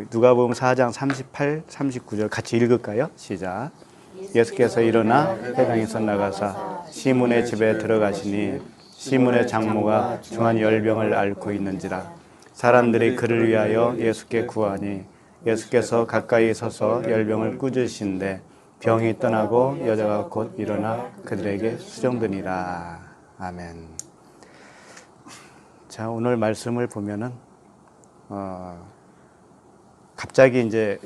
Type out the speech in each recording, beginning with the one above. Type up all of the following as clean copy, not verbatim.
누가복음 4장 38, 39절 같이 읽을까요? 시작. 예수께서 일어나 회당에서 나가사 시몬의 집에 들어가시니 시몬의 장모가 중한 열병을 앓고 있는지라. 사람들이 그를 위하여 예수께 구하니 예수께서 가까이 서서 열병을 꾸짖으시는데 병이 떠나고 여자가 곧 일어나 그들에게 수종드니라. 아멘. 자, 오늘 말씀을 보면은 갑자기 이제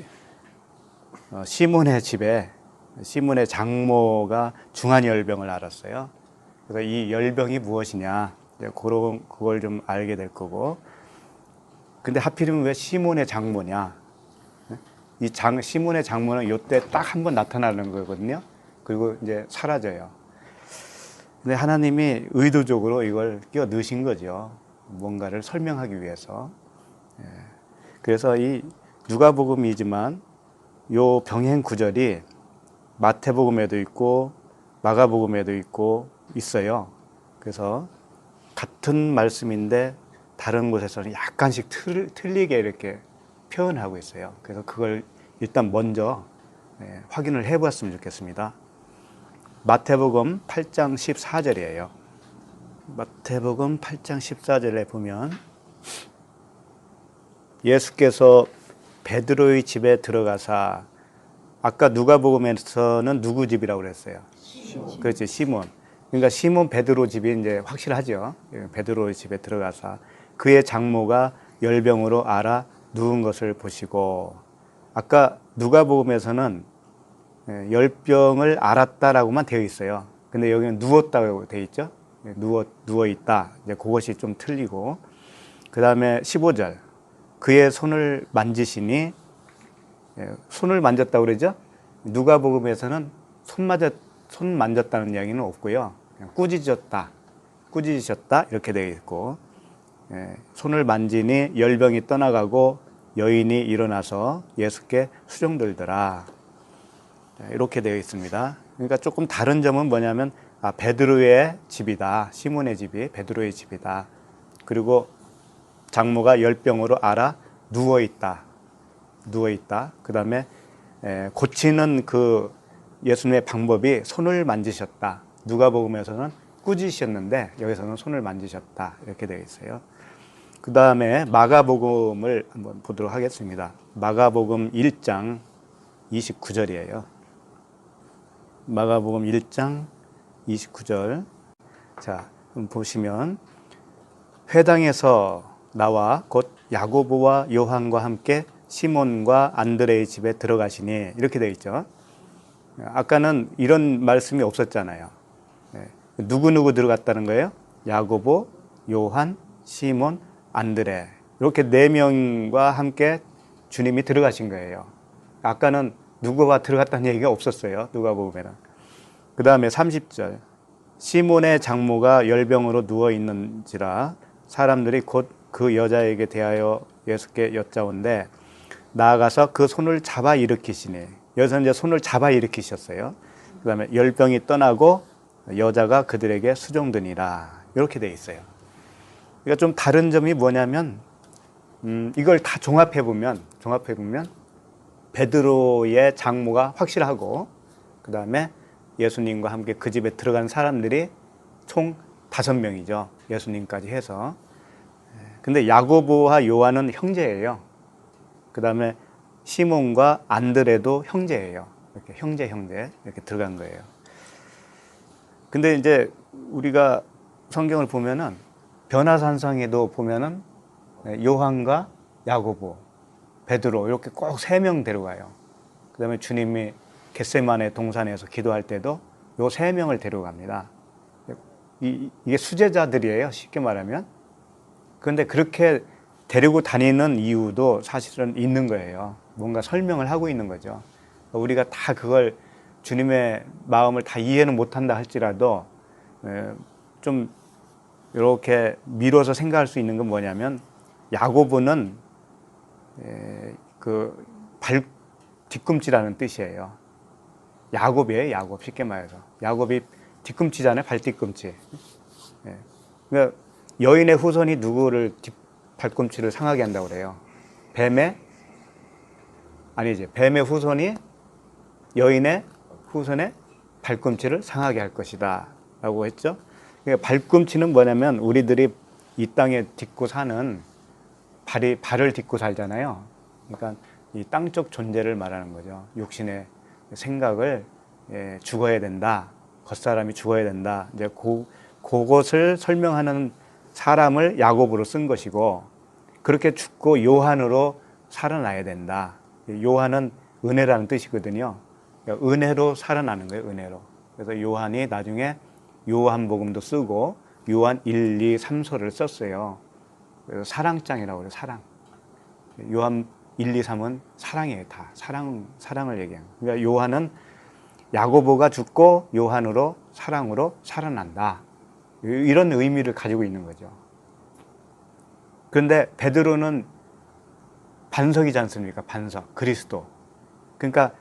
시몬의 집에 시몬의 장모가 중한 열병을 앓았어요. 그래서 이 열병이 무엇이냐, 그걸 좀 알게 될 거고. 근데 하필이면 왜 시몬의 장모냐? 시몬의 장모는 이때 딱 한 번 나타나는 거거든요. 그리고 이제 사라져요. 근데 하나님이 의도적으로 이걸 끼워 넣으신 거죠. 뭔가를 설명하기 위해서. 그래서 이 누가복음이지만 요 병행 구절이 마태복음에도 있고 마가복음에도 있고 있어요. 그래서 같은 말씀인데 다른 곳에서는 약간씩 틀리게 이렇게 표현하고 있어요. 그래서 그걸 일단 먼저 확인을 해보았으면 좋겠습니다. 마태복음 8장 14절이에요. 마태복음 8장 14절에 보면 예수께서 베드로의 집에 들어가사, 아까 누가복음에서는 누구 집이라고 그랬어요? 시몬. 그렇지, 시몬. 그러니까 시몬 베드로 집이 이제 확실하죠. 베드로의 집에 들어가사 그의 장모가 열병으로 앓아 누운 것을 보시고, 아까 누가복음에서는 열병을 앓았다라고만 되어 있어요. 근데 여기는 누웠다고 되어 있죠. 누워 있다. 이제 그것이 좀 틀리고, 그 다음에 15절. 그의 손을 만지시니, 손을 만졌다고 그러죠? 누가복음에서는 손 만졌다는 이야기는 없고요. 그냥 꾸짖으셨다 이렇게 되어 있고, 손을 만지니 열병이 떠나가고 여인이 일어나서 예수께 수종들더라. 이렇게 되어 있습니다. 그러니까 조금 다른 점은 뭐냐면, 베드로의 집이다. 시몬의 집이 베드로의 집이다. 그리고 장모가 열병으로 앓아 누워있다. 그 다음에 고치는 그 예수님의 방법이 손을 만지셨다. 누가복음에서는 꾸짖으셨는데 여기서는 손을 만지셨다. 이렇게 되어 있어요. 그 다음에 마가복음을 한번 보도록 하겠습니다. 마가복음 1장 29절이에요. 마가복음 1장 29절. 자, 보시면 회당에서 나와 곧 야고보와 요한과 함께 시몬과 안드레의 집에 들어가시니, 이렇게 되어 있죠. 아까는 이런 말씀이 없었잖아요. 누구 들어갔다는 거예요? 야고보, 요한, 시몬, 안드레, 이렇게 4명과 함께 주님이 들어가신 거예요. 아까는 누구와 들어갔다는 얘기가 없었어요. 누가복음에는. 그 다음에 30절. 시몬의 장모가 열병으로 누워 있는지라 사람들이 곧 그 여자에게 대하여 예수께 여짜온데 나아가서 그 손을 잡아 일으키시니, 여기서 이제 손을 잡아 일으키셨어요. 그 다음에 열병이 떠나고 여자가 그들에게 수종드니라. 이렇게 돼 있어요. 그러니까 좀 다른 점이 뭐냐면, 이걸 다 종합해 보면 베드로의 장모가 확실하고, 그 다음에 예수님과 함께 그 집에 들어간 사람들이 총 5명이죠. 예수님까지 해서. 근데 야고보와 요한은 형제예요. 그 다음에 시몬과 안드레도 형제예요. 이렇게 형제 이렇게 들어간 거예요. 근데 이제 우리가 성경을 보면은 변화산상에도 보면은 요한과 야고보, 베드로 이렇게 꼭 3명 데려가요. 그 다음에 주님이 겟세마네 동산에서 기도할 때도 요 3명을 데려갑니다. 이게 수제자들이에요, 쉽게 말하면. 그런데 그렇게 데리고 다니는 이유도 사실은 있는 거예요. 뭔가 설명을 하고 있는 거죠. 우리가 다 그걸 주님의 마음을 다 이해는 못한다 할지라도 좀 이렇게 미뤄서 생각할 수 있는 건 뭐냐면, 야고보는 뒤꿈치라는 뜻이에요. 야곱이에요, 야곱. 쉽게 말해서. 야곱이 뒤꿈치잖아요, 발뒤꿈치. 예. 그러니까 여인의 후손이 누구를 발꿈치를 상하게 한다고 그래요? 뱀의 후손이 여인의 후손의 발꿈치를 상하게 할 것이다 라고 했죠. 그러니까 발꿈치는 뭐냐면 우리들이 이 땅에 딛고 사는 발을 딛고 살잖아요. 그러니까 이 땅적 존재를 말하는 거죠. 육신의 생각을 죽어야 된다. 겉사람이 죽어야 된다. 이제 그것을 설명하는 사람을 야곱으로 쓴 것이고, 그렇게 죽고 요한으로 살아나야 된다. 요한은 은혜라는 뜻이거든요. 그러니까 은혜로 살아나는 거예요, 은혜로. 그래서 요한이 나중에 요한복음도 쓰고 요한 1, 2, 3서를 썼어요. 그래서 사랑장이라고 그래요, 사랑. 요한 1, 2, 3은 사랑이에요, 다. 사랑을 얘기하는 거예요. 그러니까 요한은 야고보가 죽고 요한으로 사랑으로 살아난다. 이런 의미를 가지고 있는 거죠. 그런데 베드로는 반석이지 않습니까? 반석, 그리스도. 그러니까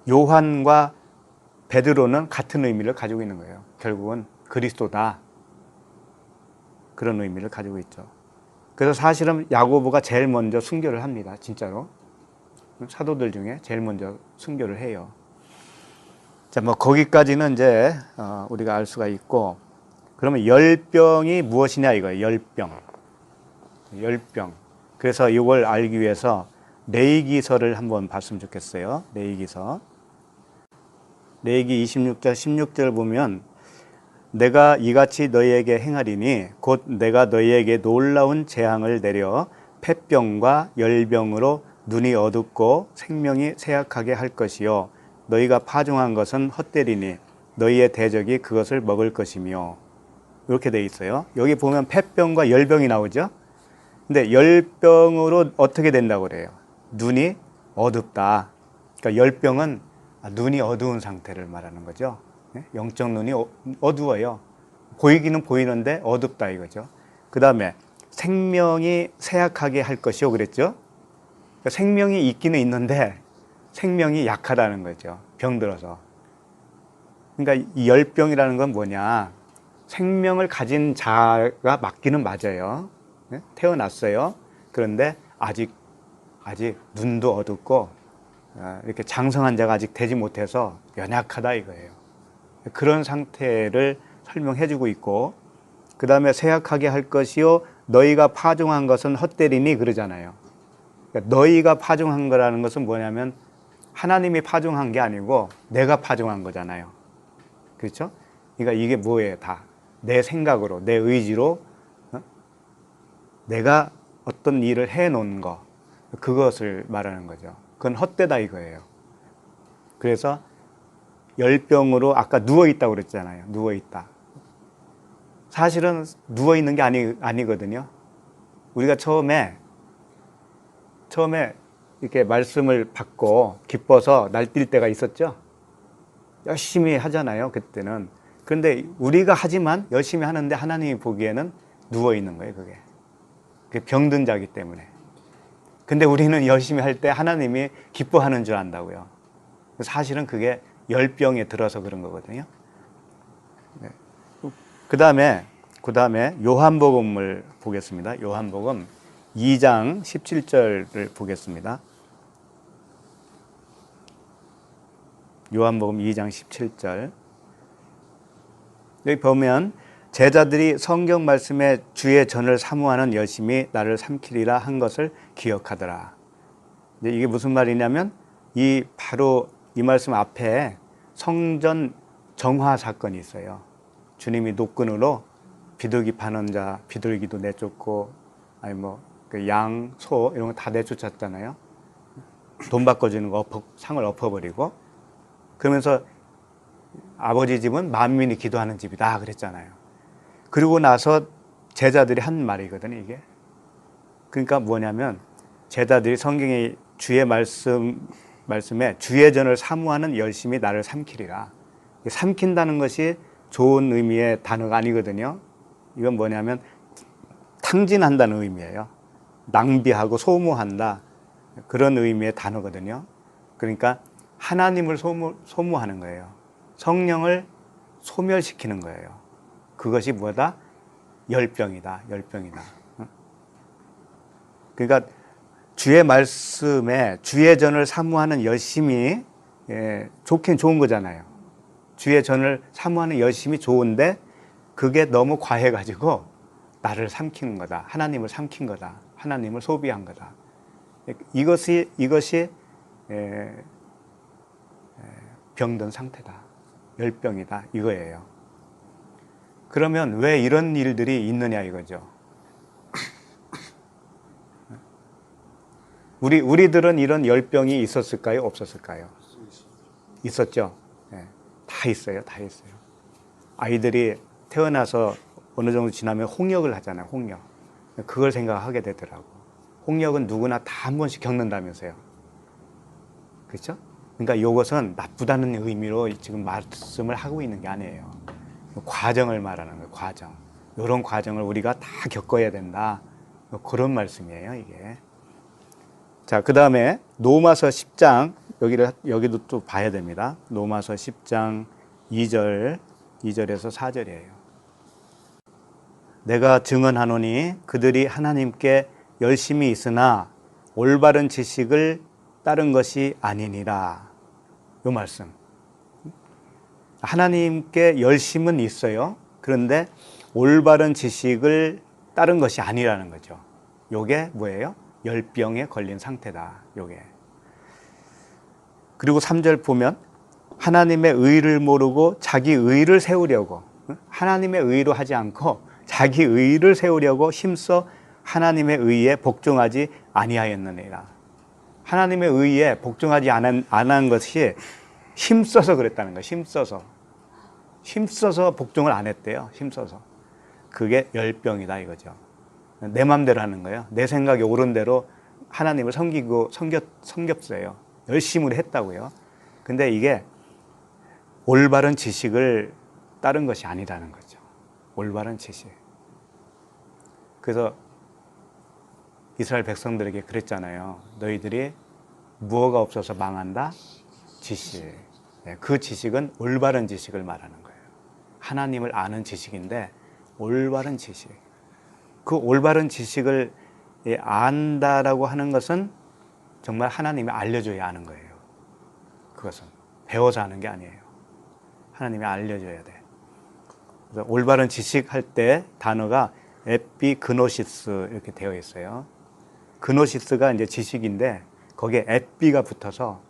요한과 베드로는 같은 의미를 가지고 있는 거예요. 결국은 그리스도다. 그런 의미를 가지고 있죠. 그래서 사실은 야고보가 제일 먼저 순교를 합니다. 진짜로. 사도들 중에 제일 먼저 순교를 해요. 자, 뭐 거기까지는 이제 우리가 알 수가 있고, 그러면 열병이 무엇이냐 이거예요. 열병. 그래서 이걸 알기 위해서 레위기서를 한번 봤으면 좋겠어요. 레위기서. 레위기 26장 16절 보면, 내가 이같이 너희에게 행하리니 곧 내가 너희에게 놀라운 재앙을 내려 폐병과 열병으로 눈이 어둡고 생명이 쇠약하게 할 것이요 너희가 파종한 것은 헛되리니 너희의 대적이 그것을 먹을 것이며. 이렇게 돼 있어요. 여기 보면 폐병과 열병이 나오죠. 근데 열병으로 어떻게 된다고 그래요? 눈이 어둡다. 그러니까 열병은 눈이 어두운 상태를 말하는 거죠. 영적 눈이 어두워요. 보이기는 보이는데 어둡다 이거죠. 그 다음에 생명이 쇠약하게 할 것이요 그랬죠. 그러니까 생명이 있기는 있는데 생명이 약하다는 거죠. 병들어서. 그러니까 이 열병이라는 건 뭐냐? 생명을 가진 자가 맞기는 맞아요. 태어났어요. 그런데 아직 눈도 어둡고 이렇게 장성한 자가 아직 되지 못해서 연약하다 이거예요. 그런 상태를 설명해주고 있고, 그 다음에 쇠약하게 할 것이요 너희가 파종한 것은 헛되리니 그러잖아요. 그러니까 너희가 파종한 거라는 것은 뭐냐면 하나님이 파종한 게 아니고 내가 파종한 거잖아요. 그렇죠? 그러니까 이게 뭐예요? 다 내 생각으로, 내 의지로 내가 어떤 일을 해놓은 거, 그것을 말하는 거죠. 그건 헛되다 이거예요. 그래서 열병으로 아까 누워있다고 그랬잖아요. 누워있다. 사실은 누워있는 게 아니거든요. 우리가 처음에 이렇게 말씀을 받고 기뻐서 날뛸 때가 있었죠. 열심히 하잖아요. 그때는. 그런데 우리가 하지만 열심히 하는데 하나님이 보기에는 누워있는 거예요. 그게 병든 자기 때문에. 근데 우리는 열심히 할 때 하나님이 기뻐하는 줄 안다고요. 사실은 그게 열병에 들어서 그런 거거든요. 네. 그 다음에 요한복음을 보겠습니다. 요한복음 2장 17절을 보겠습니다. 요한복음 2장 17절. 여기 보면 제자들이 성경 말씀에 주의 전을 사모하는 열심히 나를 삼키리라 한 것을 기억하더라. 이게 무슨 말이냐면 바로 이 말씀 앞에 성전 정화 사건이 있어요. 주님이 노끈으로 비둘기 파는 자 비둘기도 내쫓고, 아니 양, 소 이런 거 다 내쫓았잖아요. 돈 바꿔주는 거 상을 엎어버리고, 그러면서 아버지 집은 만민이 기도하는 집이다 그랬잖아요. 그리고 나서 제자들이 한 말이거든요, 이게. 그러니까 뭐냐면 제자들이 성경의 주의 말씀에 주의 전을 사모하는 열심히 나를 삼키리라. 삼킨다는 것이 좋은 의미의 단어가 아니거든요. 이건 뭐냐면 탕진한다는 의미예요. 낭비하고 소모한다. 그런 의미의 단어거든요. 그러니까 하나님을 소무하는 거예요. 성령을 소멸시키는 거예요. 그것이 뭐다? 열병이다. 열병이다. 그러니까 주의 말씀에 주의 전을 사모하는 열심이 좋긴 좋은 거잖아요. 주의 전을 사모하는 열심이 좋은데 그게 너무 과해가지고 나를 삼키는 거다. 하나님을 삼킨 거다. 하나님을 소비한 거다. 이것이 병든 상태다. 열병이다. 이거예요. 그러면 왜 이런 일들이 있느냐 이거죠. 우리들은 이런 열병이 있었을까요? 없었을까요? 있었죠. 다 있어요. 다 있어요. 아이들이 태어나서 어느 정도 지나면 홍역을 하잖아요. 홍역. 그걸 생각하게 되더라고. 홍역은 누구나 다 한 번씩 겪는다면서요. 그렇죠? 그러니까 이것은 나쁘다는 의미로 지금 말씀을 하고 있는 게 아니에요. 과정을 말하는 거예요. 과정. 이런 과정을 우리가 다 겪어야 된다. 그런 말씀이에요. 이게. 자, 그 다음에 로마서 10장 여기도 또 봐야 됩니다. 로마서 10장 2절에서 4절이에요. 내가 증언하노니 그들이 하나님께 열심히 있으나 올바른 지식을 따른 것이 아니니라. 이 말씀. 하나님께 열심은 있어요. 그런데 올바른 지식을 따른 것이 아니라는 거죠. 요게 뭐예요? 열병에 걸린 상태다. 요게. 그리고 3절 보면 하나님의 의를 모르고 자기 의를 세우려고, 하나님의 의로 하지 않고 자기 의를 세우려고 힘써 하나님의 의에 복종하지 아니하였느니라. 하나님의 의에 복종하지 않은 것이 힘써서 그랬다는 거예요. 힘써서 복종을 안 했대요. 힘써서. 그게 열병이다 이거죠. 내 맘대로 하는 거예요. 내 생각이 옳은 대로 하나님을 섬겼어요. 열심히 했다고요. 근데 이게 올바른 지식을 따른 것이 아니라는 거죠. 올바른 지식. 그래서 이스라엘 백성들에게 그랬잖아요. 너희들이 무엇가 없어서 망한다? 지식. 그 지식은 올바른 지식을 말하는 거예요. 하나님을 아는 지식인데 올바른 지식. 그 올바른 지식을 안다라고 하는 것은 정말 하나님이 알려줘야 아는 거예요. 그것은 배워서 아는 게 아니에요. 하나님이 알려줘야 돼. 그래서 올바른 지식 할 때 단어가 에피그노시스 이렇게 되어 있어요. 그노시스가 이제 지식인데 거기에 에피가 붙어서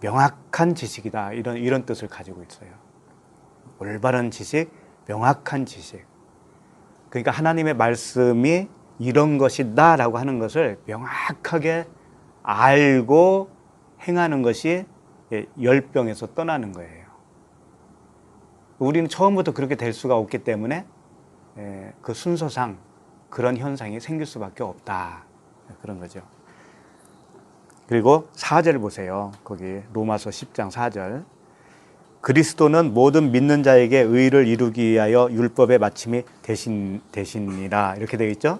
명확한 지식이다 이런 뜻을 가지고 있어요. 올바른 지식, 명확한 지식. 그러니까 하나님의 말씀이 이런 것이다라고 하는 것을 명확하게 알고 행하는 것이 열병에서 떠나는 거예요. 우리는 처음부터 그렇게 될 수가 없기 때문에 그 순서상 그런 현상이 생길 수밖에 없다. 그런 거죠. 그리고 4절 보세요. 거기 로마서 10장 4절. 그리스도는 모든 믿는 자에게 의를 이루기 위하여 율법의 마침이 되시니라. 이렇게 되어 있죠.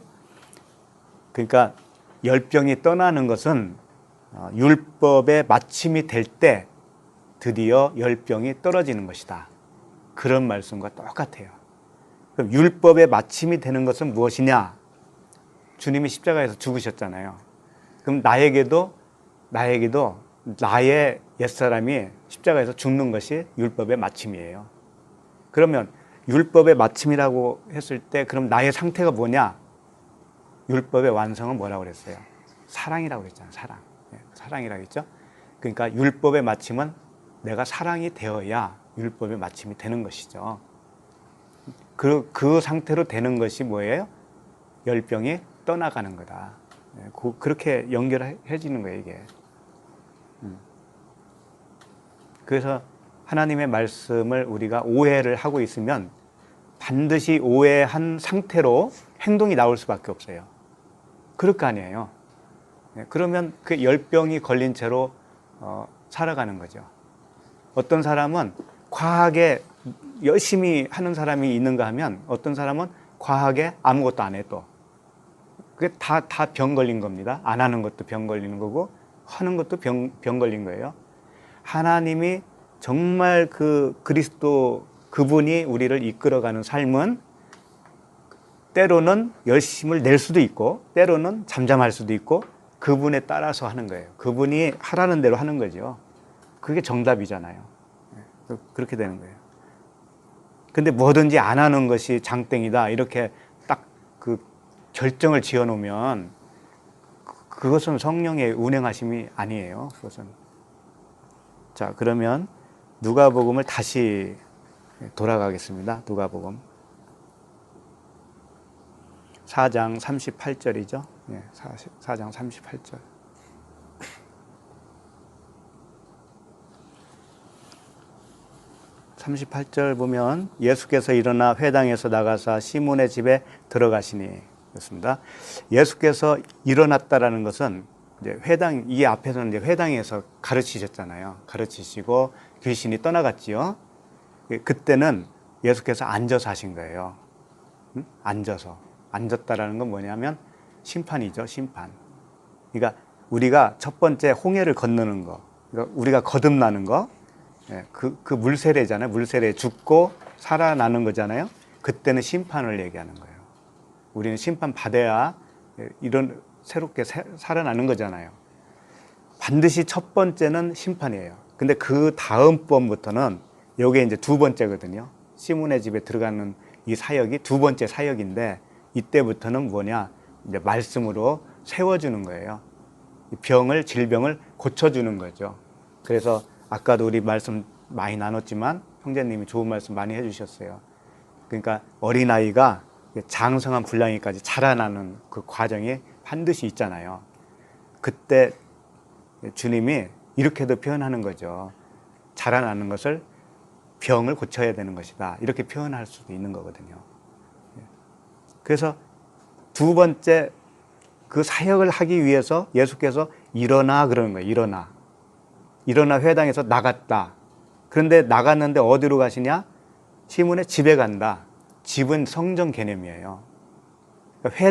그러니까 열병이 떠나는 것은 율법의 마침이 될 때 드디어 열병이 떨어지는 것이다. 그런 말씀과 똑같아요. 그럼 율법의 마침이 되는 것은 무엇이냐? 주님이 십자가에서 죽으셨잖아요. 그럼 나에게도 나의 옛사람이 십자가에서 죽는 것이 율법의 마침이에요. 그러면 율법의 마침이라고 했을 때 그럼 나의 상태가 뭐냐? 율법의 완성은 뭐라고 그랬어요? 사랑이라고 그랬잖아요. 사랑이라고 했죠. 그러니까 율법의 마침은 내가 사랑이 되어야 율법의 마침이 되는 것이죠. 그 상태로 되는 것이 뭐예요? 열병이 떠나가는 거다. 그렇게 연결해지는 거예요, 이게. 그래서 하나님의 말씀을 우리가 오해를 하고 있으면 반드시 오해한 상태로 행동이 나올 수밖에 없어요. 그럴 거 아니에요. 그러면 그 열병이 걸린 채로 살아가는 거죠. 어떤 사람은 과하게 열심히 하는 사람이 있는가 하면 어떤 사람은 과하게 아무것도 안 해 또. 그게 다 병 걸린 겁니다. 안 하는 것도 병 걸리는 거고 하는 것도 병 걸린 거예요. 하나님이 정말 그 그리스도 그분이 우리를 이끌어가는 삶은 때로는 열심을 낼 수도 있고 때로는 잠잠할 수도 있고 그분에 따라서 하는 거예요. 그분이 하라는 대로 하는 거죠. 그게 정답이잖아요. 그렇게 되는 거예요. 근데 뭐든지 안 하는 것이 장땡이다 이렇게 딱 그 결정을 지어 놓으면 그것은 성령의 운행하심이 아니에요. 그것은. 자, 그러면 누가복음을 다시 돌아가겠습니다. 누가복음 4장 38절이죠. 네, 4장 38절. (38절) 보면 예수께서 일어나 회당에서 나가사 시몬의 집에 들어가시니 그렇습니다. 예수께서 일어났다라는 것은 이제 회당, 이 앞에서는 이제 회당에서 가르치셨잖아요. 가르치시고 귀신이 떠나갔지요. 그때는 예수께서 앉아서 하신 거예요. 앉아서. 앉았다라는 건 뭐냐면 심판이죠, 심판. 그러니까 우리가 첫 번째 홍해를 건너는 거, 그러니까 우리가 거듭나는 거, 그 물세례잖아요. 물세례 죽고 살아나는 거잖아요. 그때는 심판을 얘기하는 거예요. 우리는 심판 받아야 이런 새롭게 살아나는 거잖아요. 반드시 첫 번째는 심판이에요. 근데 그 다음 번부터는 이게 이제 두 번째거든요. 시몬의 집에 들어가는 이 사역이 두 번째 사역인데 이때부터는 뭐냐? 이제 말씀으로 세워주는 거예요. 병을, 질병을 고쳐주는 거죠. 그래서 아까도 우리 말씀 많이 나눴지만 형제님이 좋은 말씀 많이 해주셨어요. 그러니까 어린아이가 장성한 분량이까지 자라나는 그 과정이 반드시 있잖아요. 그때 주님이 이렇게도 표현하는 거죠. 자라나는 것을 병을 고쳐야 되는 것이다. 이렇게 표현할 수도 있는 거거든요. 그래서 두 번째 그 사역을 하기 위해서 예수께서 일어나 그러는 거예요. 일어나. 일어나 회당에서 나갔다. 그런데 나갔는데 어디로 가시냐? 시몬의 집에 간다. 집은 성전 개념이에요. 그러니까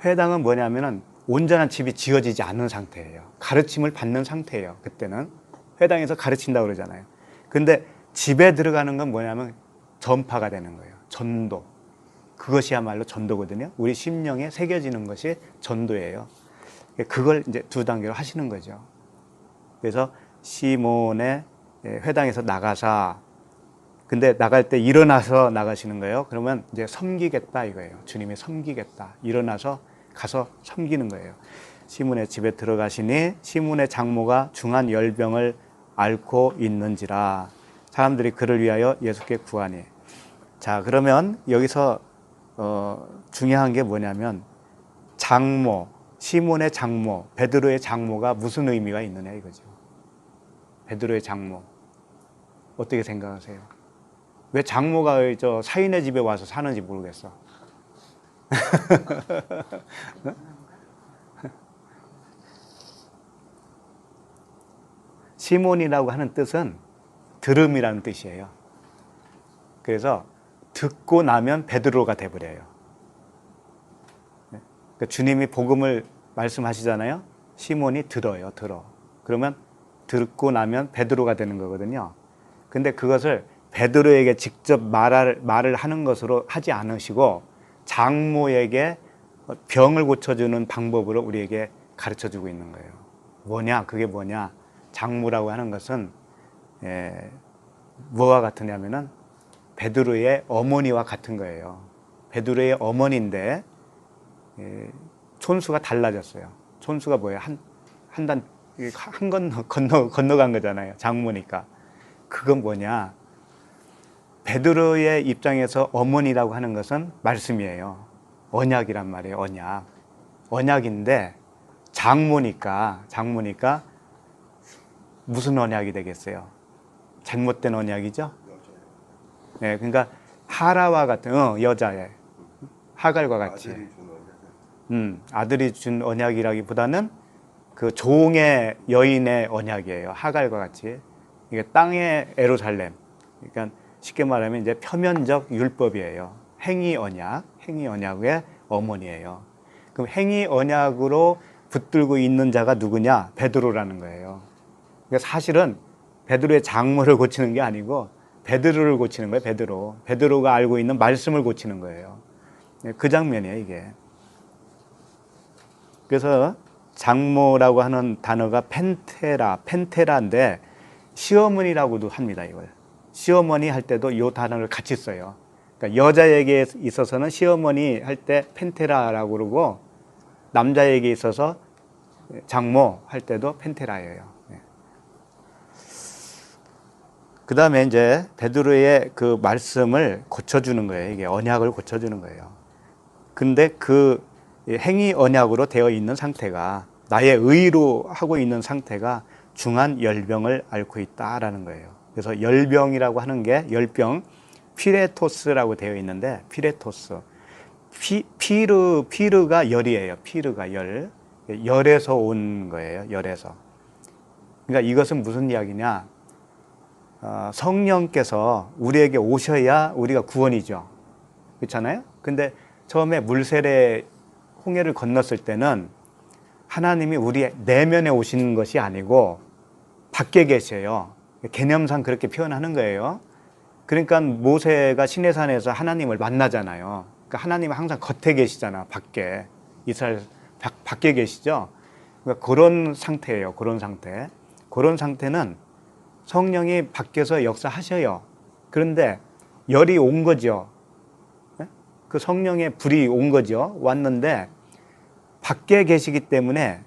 회당은 뭐냐면은 온전한 집이 지어지지 않는 상태예요. 가르침을 받는 상태예요. 그때는 회당에서 가르친다고 그러잖아요. 근데 집에 들어가는 건 뭐냐면 전파가 되는 거예요. 전도. 그것이야말로 전도거든요. 우리 심령에 새겨지는 것이 전도예요. 그걸 이제 두 단계로 하시는 거죠. 그래서 시몬의 회당에서 나가사, 근데 나갈 때 일어나서 나가시는 거예요. 그러면 이제 섬기겠다 이거예요. 주님이 섬기겠다. 일어나서 가서 섬기는 거예요. 시몬의 집에 들어가시니 시몬의 장모가 중한 열병을 앓고 있는지라 사람들이 그를 위하여 예수께 구하니. 자, 그러면 여기서 중요한 게 뭐냐면 장모, 시몬의 장모, 베드로의 장모가 무슨 의미가 있느냐 이거죠. 베드로의 장모. 어떻게 생각하세요? 왜 장모가 저 사인의 집에 와서 사는지 모르겠어. 시몬이라고 하는 뜻은 들음이라는 뜻이에요. 그래서 듣고 나면 베드로가 돼버려요. 그러니까 주님이 복음을 말씀하시잖아요. 시몬이 들어요. 그러면 듣고 나면 베드로가 되는 거거든요. 근데 그것을 베드로에게 직접 말을 하는 것으로 하지 않으시고 장모에게 병을 고쳐주는 방법으로 우리에게 가르쳐주고 있는 거예요. 뭐냐? 그게 뭐냐? 장모라고 하는 것은 뭐와 같으냐면은 베드로의 어머니와 같은 거예요. 베드로의 어머니인데 촌수가 달라졌어요. 촌수가 뭐예요? 한 건너간 거잖아요. 장모니까. 그건 뭐냐? 베드로의 입장에서 어머니라고 하는 것은 말씀이에요. 언약이란 말이에요. 언약인데 장모니까 무슨 언약이 되겠어요? 잘못된 언약이죠? 네, 그러니까 하라와 같은 여자의 하갈과 같이 아들이 준 언약이라기보다는 그 종의 여인의 언약이에요. 하갈과 같이. 이게 땅의 예루살렘. 그러니까 쉽게 말하면 이제 표면적 율법이에요. 행위 언약의 어머니예요. 그럼 행위 언약으로 붙들고 있는 자가 누구냐? 베드로라는 거예요. 그러니까 사실은 베드로의 장모를 고치는 게 아니고 베드로를 고치는 거예요. 베드로가 알고 있는 말씀을 고치는 거예요. 그 장면이에요, 이게. 그래서 장모라고 하는 단어가 펜테라인데 시어머니라고도 합니다, 이걸. 시어머니 할 때도 이 단어를 같이 써요. 그러니까 여자에게 있어서는 시어머니 할 때 펜테라라고 그러고 남자에게 있어서 장모 할 때도 펜테라예요. 그 다음에 이제 베드로의 그 말씀을 고쳐주는 거예요. 이게 언약을 고쳐주는 거예요. 근데 그 행위 언약으로 되어 있는 상태가 나의 의로 하고 있는 상태가 중한 열병을 앓고 있다라는 거예요. 그래서 열병이라고 하는 게 열병 피레토스라고 되어 있는데 피레토스 피르가 열이에요. 피르가 열에서 온 거예요. 열에서. 그러니까 이것은 무슨 이야기냐? 성령께서 우리에게 오셔야 우리가 구원이죠. 그렇잖아요? 근데 처음에 물세례 홍해를 건넜을 때는 하나님이 우리 내면에 오시는 것이 아니고 밖에 계셔요. 개념상 그렇게 표현하는 거예요. 그러니까 모세가 시내산에서 하나님을 만나잖아요. 그러니까 하나님은 항상 겉에 계시잖아. 밖에. 이스라엘 밖에 계시죠. 그러니까 그런 상태예요. 그런 상태. 그런 상태는 성령이 밖에서 역사하셔요. 그런데 열이 온 거죠. 그 성령의 불이 온 거죠. 왔는데 밖에 계시기 때문에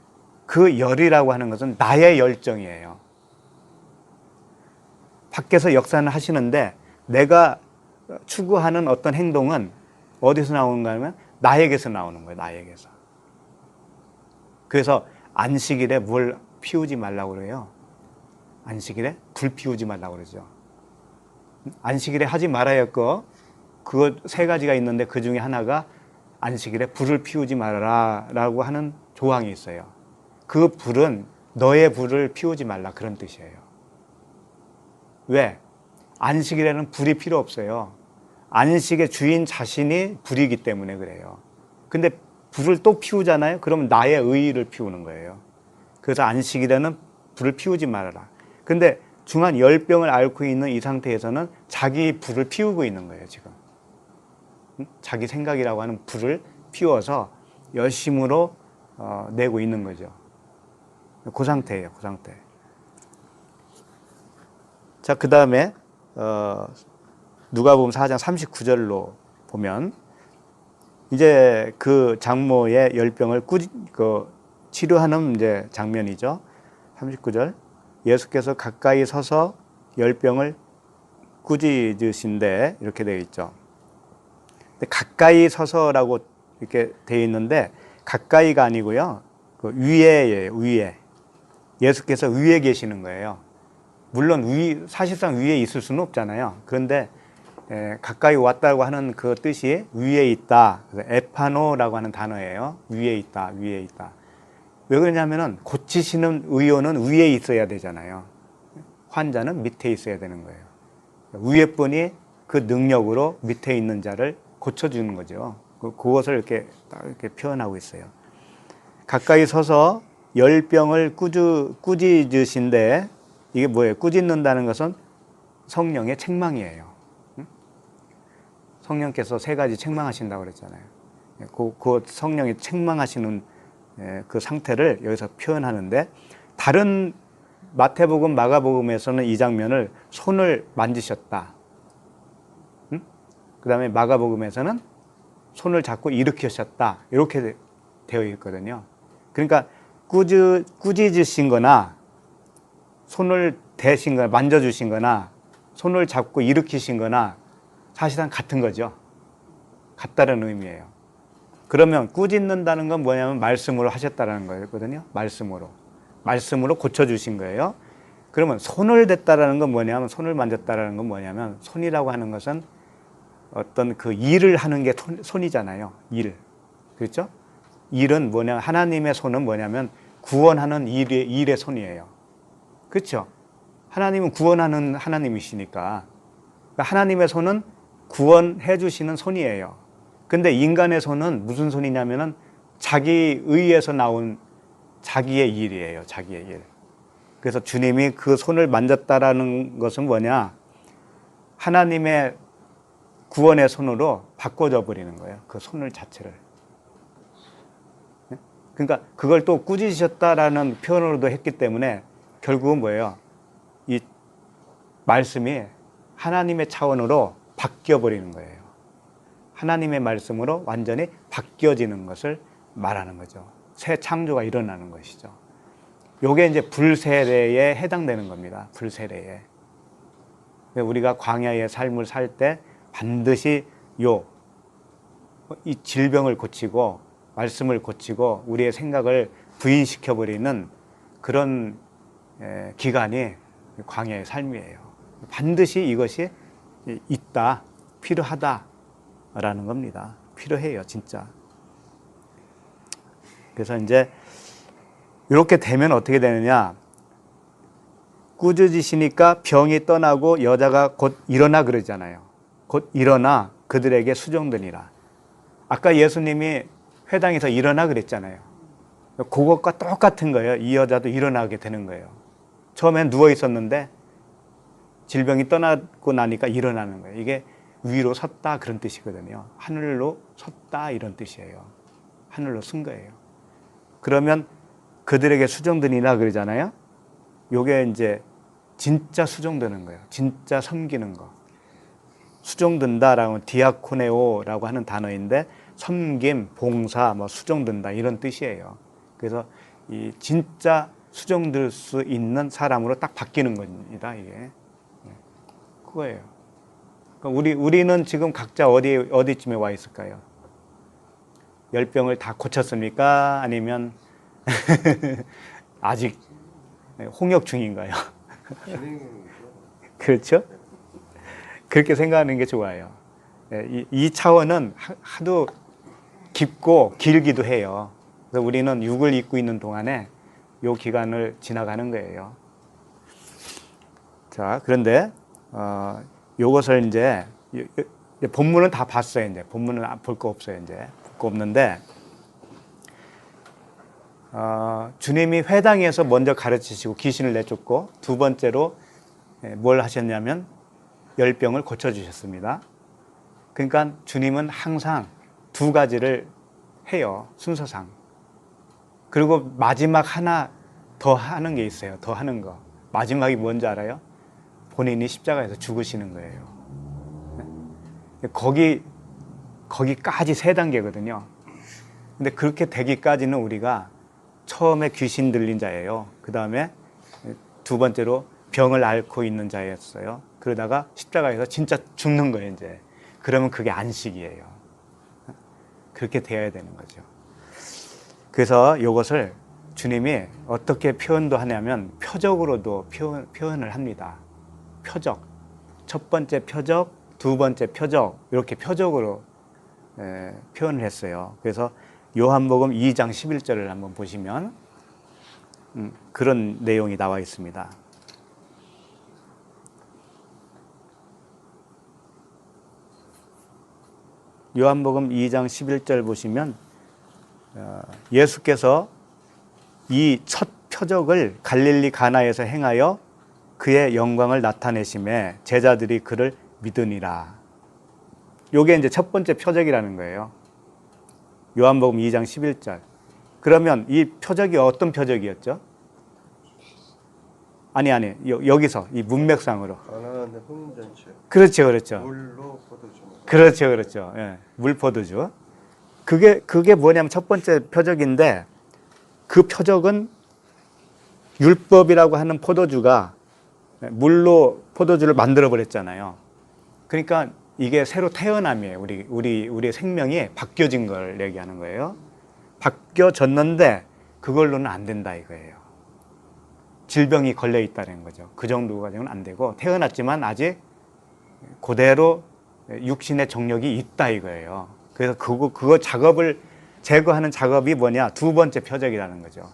그 열이라고 하는 것은 나의 열정이에요. 밖에서 역사는 하시는데 내가 추구하는 어떤 행동은 어디서 나오는가 하면 나에게서 나오는 거예요. 나에게서. 그래서 안식일에 물 피우지 말라고 그래요. 안식일에 불 피우지 말라고 그러죠. 안식일에 하지 말아야 할 거 그거 세 가지가 있는데 그 중에 하나가 안식일에 불을 피우지 말아라 라고 하는 조항이 있어요. 그 불은 너의 불을 피우지 말라 그런 뜻이에요. 왜? 안식일에는 불이 필요 없어요. 안식의 주인 자신이 불이기 때문에 그래요. 근데 불을 또 피우잖아요. 그러면 나의 의의를 피우는 거예요. 그래서 안식일에는 불을 피우지 말아라. 근데 중한 열병을 앓고 있는 이 상태에서는 자기 불을 피우고 있는 거예요, 지금. 자기 생각이라고 하는 불을 피워서 열심으로 내고 있는 거죠. 그 상태예요, 그 상태. 자, 그 다음에 누가복음 4장 39절로 보면 이제 그 장모의 열병을 치료하는 이제 장면이죠. 39절. 예수께서 가까이 서서 열병을 꾸짖으신데 이렇게 되어 있죠. 근데 가까이 서서라고 이렇게 되어 있는데 가까이가 아니고요. 그 위에예요, 위에. 예수께서 위에 계시는 거예요. 물론 사실상 위에 있을 수는 없잖아요. 그런데 가까이 왔다고 하는 그 뜻이 위에 있다. 에파노라고 하는 단어예요. 위에 있다, 위에 있다. 왜 그러냐면은 고치시는 의원은 위에 있어야 되잖아요. 환자는 밑에 있어야 되는 거예요. 위에 분이 그 능력으로 밑에 있는 자를 고쳐주는 거죠. 그것을 이렇게 표현하고 있어요. 가까이 서서 열병을 꾸짖으신데 이게 뭐예요? 꾸짖는다는 것은 성령의 책망이에요. 성령께서 세 가지 책망하신다고 그랬잖아요. 그 성령이 책망하시는 그 상태를 여기서 표현하는데 다른 마태복음, 마가복음에서는 이 장면을 손을 만지셨다. 그 다음에 마가복음에서는 손을 잡고 일으키셨다. 이렇게 되어 있거든요. 그러니까 꾸짖으신 거나 손을 대신 거나 만져주신 거나 손을 잡고 일으키신 거나 사실상 같은 거죠. 같다는 의미예요. 그러면 꾸짖는다는 건 뭐냐면 말씀으로 하셨다는 거였거든요. 말씀으로 고쳐주신 거예요. 그러면 손을 댔다라는 건 뭐냐면 손을 만졌다라는 건 뭐냐면 손이라고 하는 것은 어떤 그 일을 하는 게 손이잖아요. 일. 그렇죠? 일은 뭐냐, 하나님의 손은 뭐냐면 구원하는 일의 손이에요. 그렇죠? 하나님은 구원하는 하나님이시니까. 그러니까 하나님의 손은 구원해 주시는 손이에요. 근데 인간의 손은 무슨 손이냐면은 자기 의에서 나온 자기의 일이에요. 자기의 일. 그래서 주님이 그 손을 만졌다라는 것은 뭐냐? 하나님의 구원의 손으로 바꿔줘 버리는 거예요. 그 손을 자체를. 그러니까 그걸 또 꾸짖으셨다라는 표현으로도 했기 때문에 결국은 뭐예요? 이 말씀이 하나님의 차원으로 바뀌어 버리는 거예요. 하나님의 말씀으로 완전히 바뀌어지는 것을 말하는 거죠. 새 창조가 일어나는 것이죠. 요게 이제 불세례에 해당되는 겁니다. 불세례에. 우리가 광야의 삶을 살 때 반드시 이 질병을 고치고 말씀을 고치고 우리의 생각을 부인시켜버리는 그런 기간이 광야의 삶이에요. 반드시 이것이 있다, 필요하다라는 겁니다. 필요해요, 진짜. 그래서 이제 이렇게 되면 어떻게 되느냐? 꾸짖으시니까 병이 떠나고 여자가 곧 일어나 그러잖아요. 곧 일어나 그들에게 수종되니라. 아까 예수님이 회당에서 일어나 그랬잖아요. 그것과 똑같은 거예요. 이 여자도 일어나게 되는 거예요. 처음엔 누워 있었는데 질병이 떠나고 나니까 일어나는 거예요. 이게 위로 섰다 그런 뜻이거든요. 하늘로 섰다 이런 뜻이에요. 하늘로 쓴 거예요. 그러면 그들에게 수종되니라 그러잖아요. 요게 이제 진짜 수종되는 거예요. 진짜 섬기는 거. 수종된다라고 디아코네오라고 하는 단어인데 섬김, 봉사, 수종된다 이런 뜻이에요. 그래서 이 진짜 수종될 수 있는 사람으로 딱 바뀌는 겁니다. 이게 그거예요. 그러니까 우리는 지금 각자 어디쯤에 와 있을까요? 열병을 다 고쳤습니까? 아니면 아직 홍역 중인가요? 그렇죠? 그렇게 생각하는 게 좋아요. 이 차원은 하도 깊고 길기도 해요. 그래서 우리는 육을 입고 있는 동안에 이 기간을 지나가는 거예요. 자, 그런데 요것을 이제 본문은 다 봤어요. 이제 본문은 볼 거 없어요. 이제 볼 거 없는데 주님이 회당에서 먼저 가르치시고 귀신을 내쫓고 두 번째로 뭘 하셨냐면 열병을 고쳐주셨습니다. 그러니까 주님은 항상 두 가지를 해요. 순서상. 그리고 마지막 하나 더 하는 게 있어요. 더 하는 거. 마지막이 뭔지 알아요? 본인이 십자가에서 죽으시는 거예요. 거기까지 세 단계거든요. 근데 그렇게 되기까지는 우리가 처음에 귀신 들린 자예요. 그 다음에 두 번째로 병을 앓고 있는 자였어요. 그러다가 십자가에서 진짜 죽는 거예요, 이제. 그러면 그게 안식이에요. 그렇게 되어야 되는 거죠. 그래서 이것을 주님이 어떻게 표현도 하냐면 표적으로도 표현을 합니다. 표적. 첫 번째 표적, 두 번째 표적, 이렇게 표적으로 표현을 했어요. 그래서 요한복음 2장 11절을 한번 보시면 그런 내용이 나와 있습니다. 요한복음 2장 11절 보시면 예수께서 이 첫 표적을 갈릴리 가나에서 행하여 그의 영광을 나타내심에 제자들이 그를 믿으니라. 요게 이제 첫 번째 표적이라는 거예요. 요한복음 2장 11절. 그러면 이 표적이 어떤 표적이었죠? 아니 여기서 이 문맥상으로. 가나안의 혼인잔치. 그렇죠. 물로 포도주. 그렇죠. 예, 물포도주. 그게 뭐냐면 첫 번째 표적인데 그 표적은 율법이라고 하는 포도주가 물로 포도주를 만들어 버렸잖아요. 그러니까 이게 새로 태어남이에요. 우리의 생명이 바뀌어진 걸 얘기하는 거예요. 바뀌어졌는데 그걸로는 안 된다 이거예요. 질병이 걸려 있다는 거죠. 그 정도까지는 안 되고 태어났지만 아직 그대로 육신의 정력이 있다 이거예요. 그래서 그거 작업을 제거하는 작업이 뭐냐? 두 번째 표적이라는 거죠.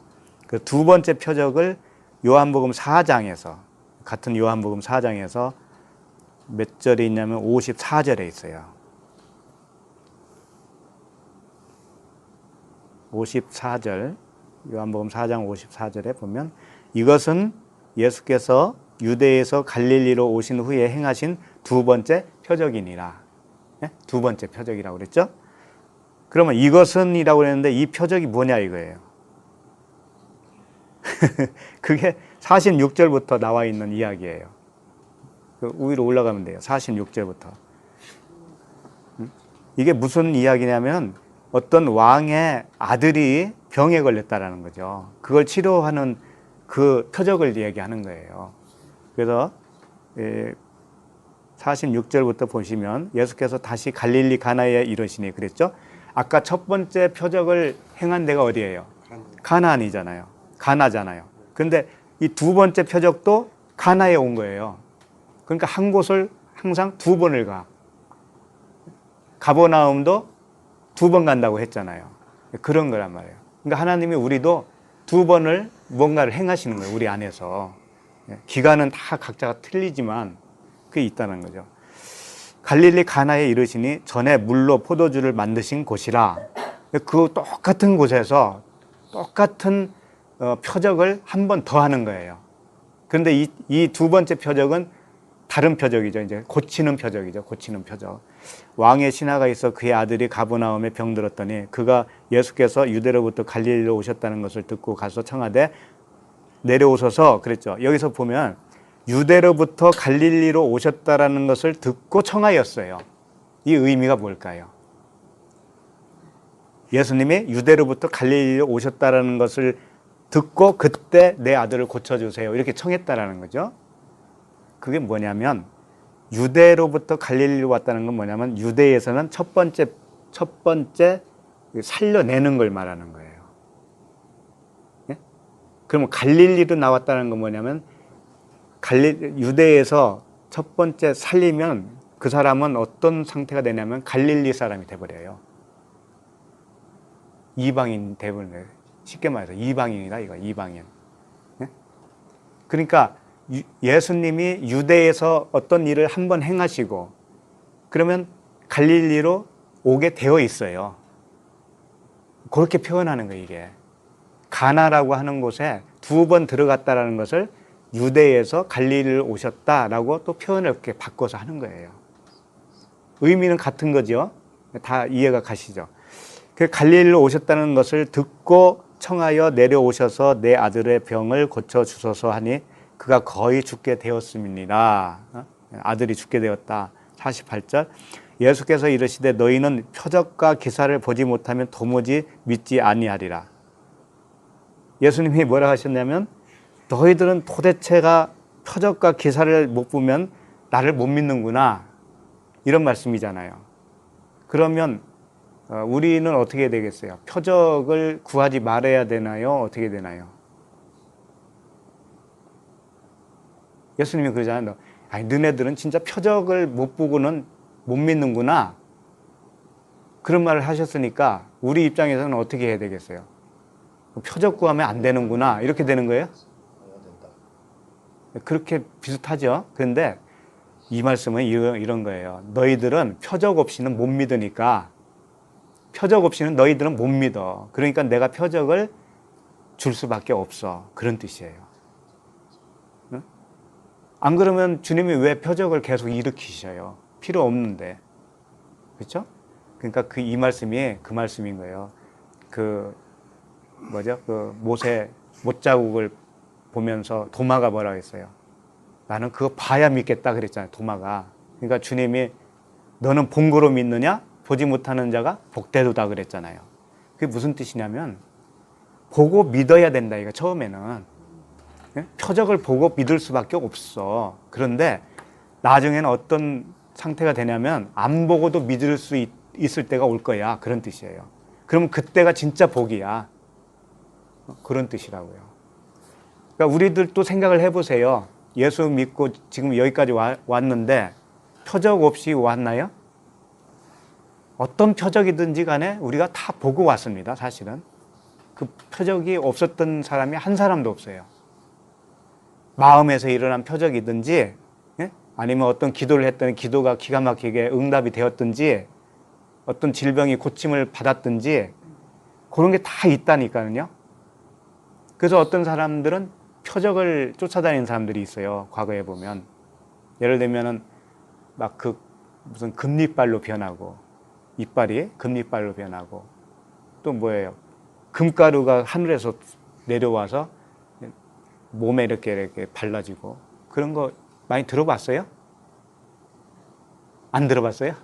그 두 번째 표적을 요한복음 4장에서 같은 요한복음 4장에서 몇 절에 있냐면 54절에 있어요. 54절 요한복음 4장 54절에 보면 이것은 예수께서 유대에서 갈릴리로 오신 후에 행하신 두 번째 표적이니라. 예? 두 번째 표적이라고 그랬죠? 그러면 이것은이라고 그랬는데 이 표적이 뭐냐 이거예요. 그게 46절부터 나와 있는 이야기예요. 그 위로 올라가면 돼요. 46절부터. 이게 무슨 이야기냐면 어떤 왕의 아들이 병에 걸렸다라는 거죠. 그걸 치료하는 그 표적을 얘기하는 거예요. 그래서 46절부터 보시면 예수께서 다시 갈릴리 가나에 이르시니 그랬죠. 아까 첫 번째 표적을 행한 데가 어디예요? 가나안이잖아요. 가나잖아요. 그런데 이 두 번째 표적도 가나에 온 거예요. 그러니까 한 곳을 항상 두 번을 가. 가버나움도 두 번 간다고 했잖아요. 그런 거란 말이에요. 그러니까 하나님이 우리도 두 번을 뭔가를 행하시는 거예요. 우리 안에서. 기간은 다 각자가 틀리지만 그게 있다는 거죠. 갈릴리 가나에 이르시니 전에 물로 포도주를 만드신 곳이라. 그 똑같은 곳에서 똑같은 표적을 한 번 더 하는 거예요. 그런데 이 두 번째 표적은 다른 표적이죠. 이제 고치는 표적이죠. 고치는 표적. 왕의 신하가 있어 그의 아들이 가버나움에 병들었더니 그가 예수께서 유대로부터 갈릴리로 오셨다는 것을 듣고 가서 청하되 내려오셔서 그랬죠. 여기서 보면 유대로부터 갈릴리로 오셨다라는 것을 듣고 청하였어요. 이 의미가 뭘까요? 예수님이 유대로부터 갈릴리로 오셨다라는 것을 듣고 그때 내 아들을 고쳐주세요. 이렇게 청했다라는 거죠. 그게 뭐냐면 유대로부터 갈릴리로 왔다는 건 뭐냐면 유대에서는 첫 번째 살려내는 걸 말하는 거예요. 예? 그러면 갈릴리로 나왔다는 건 뭐냐면 유대에서 첫 번째 살리면 그 사람은 어떤 상태가 되냐면 갈릴리 사람이 돼버려요. 이방인 돼버려요. 쉽게 말해서 이방인이다 이거 이방인. 예? 그러니까 예수님이 유대에서 어떤 일을 한번 행하시고 그러면 갈릴리로 오게 되어 있어요. 그렇게 표현하는 거예요. 이게 가나라고 하는 곳에 두 번 들어갔다라는 것을 유대에서 갈릴리를 오셨다라고 또 표현을 이렇게 바꿔서 하는 거예요. 의미는 같은 거죠. 다 이해가 가시죠. 그 갈릴리로 오셨다는 것을 듣고 청하여 내려오셔서 내 아들의 병을 고쳐 주소서 하니 그가 거의 죽게 되었음이니라. 아들이 죽게 되었다. 48절. 예수께서 이르시되 너희는 표적과 기사를 보지 못하면 도무지 믿지 아니하리라. 예수님이 뭐라 하셨냐면 너희들은 도대체가 표적과 기사를 못 보면 나를 못 믿는구나. 이런 말씀이잖아요. 그러면 우리는 어떻게 되겠어요? 표적을 구하지 말아야 되나요? 어떻게 되나요? 예수님이 그러잖아요. 아니, 너네들은 진짜 표적을 못 보고는 못 믿는구나. 그런 말을 하셨으니까 우리 입장에서는 어떻게 해야 되겠어요? 표적 구하면 안 되는구나. 이렇게 되는 거예요? 그렇게 비슷하죠. 그런데 이 말씀은 이런 거예요. 너희들은 표적 없이는 못 믿으니까 표적 없이는 너희들은 못 믿어. 그러니까 내가 표적을 줄 수밖에 없어. 그런 뜻이에요. 응? 안 그러면 주님이 왜 표적을 계속 일으키셔요? 필요 없는데. 그렇죠? 그러니까 이 말씀이 그 말씀인 거예요. 그 모세 못자국을 보면서 도마가 뭐라고 했어요? 나는 그거 봐야 믿겠다 그랬잖아요. 도마가. 그러니까 주님이 너는 본 거로 믿느냐? 보지 못하는 자가 복되도다 그랬잖아요. 그게 무슨 뜻이냐면 보고 믿어야 된다 이거 처음에는. 표적을 보고 믿을 수밖에 없어. 그런데 나중에는 어떤 상태가 되냐면 안 보고도 믿을 수 있을 때가 올 거야. 그런 뜻이에요. 그럼 그때가 진짜 복이야. 그런 뜻이라고요. 그러니까 우리들도 생각을 해보세요. 예수 믿고 지금 여기까지 왔는데 표적 없이 왔나요? 어떤 표적이든지 간에 우리가 다 보고 왔습니다. 사실은. 그 표적이 없었던 사람이 한 사람도 없어요. 마음에서 일어난 표적이든지 아니면 어떤 기도를 했더니 기도가 기가 막히게 응답이 되었든지 어떤 질병이 고침을 받았든지 그런 게 다 있다니까요. 그래서 어떤 사람들은 표적을 쫓아다니는 사람들이 있어요. 과거에 보면 예를 들면은 막 그 무슨 금리빨로 변하고 이빨이 금리빨로 변하고 또 뭐예요? 금가루가 하늘에서 내려와서 몸에 이렇게 발라지고 그런 거 많이 들어봤어요? 안 들어봤어요?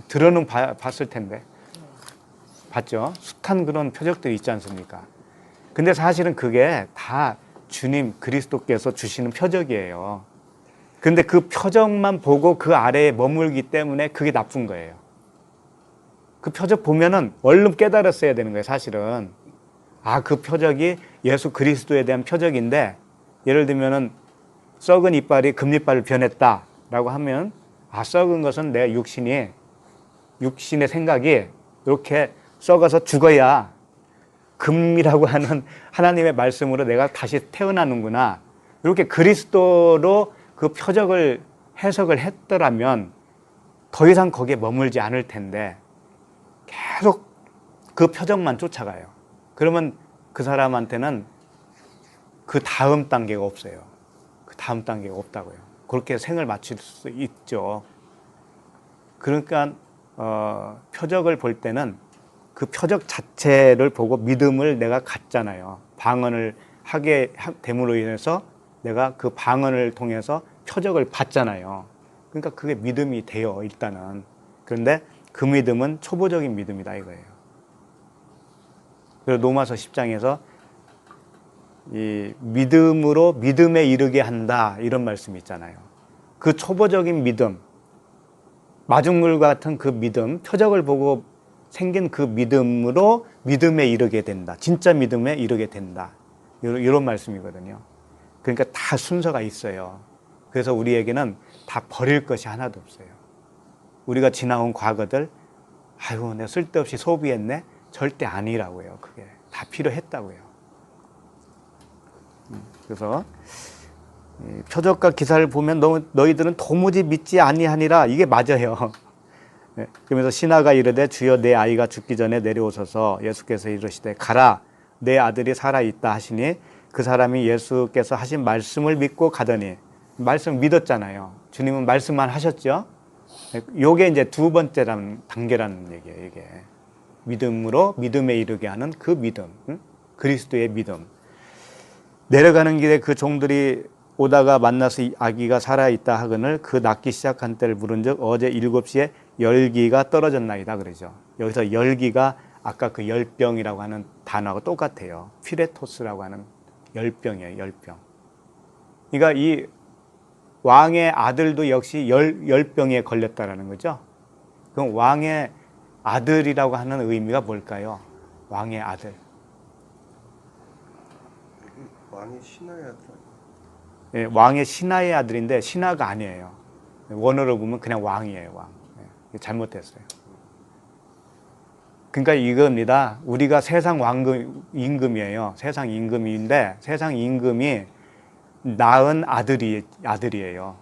들어는 봤을 텐데 봤죠? 숱한 그런 표적들이 있지 않습니까? 근데 사실은 그게 다 주님 그리스도께서 주시는 표적이에요. 근데 그 표적만 보고 그 아래에 머물기 때문에 그게 나쁜 거예요. 그 표적 보면은 얼른 깨달았어야 되는 거예요, 사실은. 아, 그 표적이 예수 그리스도에 대한 표적인데, 예를 들면은 썩은 이빨이 금이빨로 변했다라고 하면, 아, 썩은 것은 내 육신의 생각이 이렇게 썩어서 죽어야 금이라고 하는 하나님의 말씀으로 내가 다시 태어나는구나. 이렇게 그리스도로 그 표적을 해석을 했더라면 더 이상 거기에 머물지 않을 텐데 계속 그 표적만 쫓아가요. 그러면 그 사람한테는 그 다음 단계가 없어요. 그 다음 단계가 없다고요. 그렇게 생을 마칠 수 있죠. 그러니까 표적을 볼 때는 그 표적 자체를 보고 믿음을 내가 갖잖아요. 방언을 하게 됨으로 인해서 내가 그 방언을 통해서 표적을 받잖아요. 그러니까 그게 믿음이 돼요, 일단은. 그런데 그 믿음은 초보적인 믿음이다 이거예요. 그래서 로마서 10장에서 이 믿음으로 믿음에 이르게 한다 이런 말씀이 있잖아요. 그 초보적인 믿음, 마중물과 같은 그 믿음, 표적을 보고 생긴 그 믿음으로 믿음에 이르게 된다. 진짜 믿음에 이르게 된다. 이런 말씀이거든요. 그러니까 다 순서가 있어요. 그래서 우리에게는 다 버릴 것이 하나도 없어요. 우리가 지나온 과거들, 아이고, 내가 쓸데없이 소비했네? 절대 아니라고요. 그게 다 필요했다고요. 그래서 표적과 기사를 보면 너희들은 도무지 믿지 아니하니라. 이게 맞아요. 그러면서 신하가 이르되 주여 내 아이가 죽기 전에 내려오소서. 예수께서 이르시되 가라 내 아들이 살아있다 하시니 그 사람이 예수께서 하신 말씀을 믿고 가더니 말씀 믿었잖아요. 주님은 말씀만 하셨죠. 요게 이제 두 번째 단계라는 얘기예요. 이게 믿음으로 믿음에 이르게 하는 그 믿음, 그리스도의 믿음. 내려가는 길에 그 종들이 오다가 만나서 아기가 살아있다 하거늘 그 낳기 시작한 때를 물은즉 어제 7시에 열기가 떨어졌나이다 그러죠. 여기서 열기가 아까 그 열병이라고 하는 단어하고 똑같아요. 피레토스라고 하는 열병이에요. 열병. 그러니까 이 왕의 아들도 역시 열병에 걸렸다라는 거죠. 그럼 왕의 아들이라고 하는 의미가 뭘까요? 왕의 아들. 왕이 신하의 아들. 예, 왕의 신하의 아들인데 신하가 아니에요. 원어로 보면 그냥 왕이에요. 왕. 예, 잘못했어요. 그러니까 이겁니다. 우리가 세상 임금이에요. 세상 임금인데 세상 임금이 낳은 아들이에요.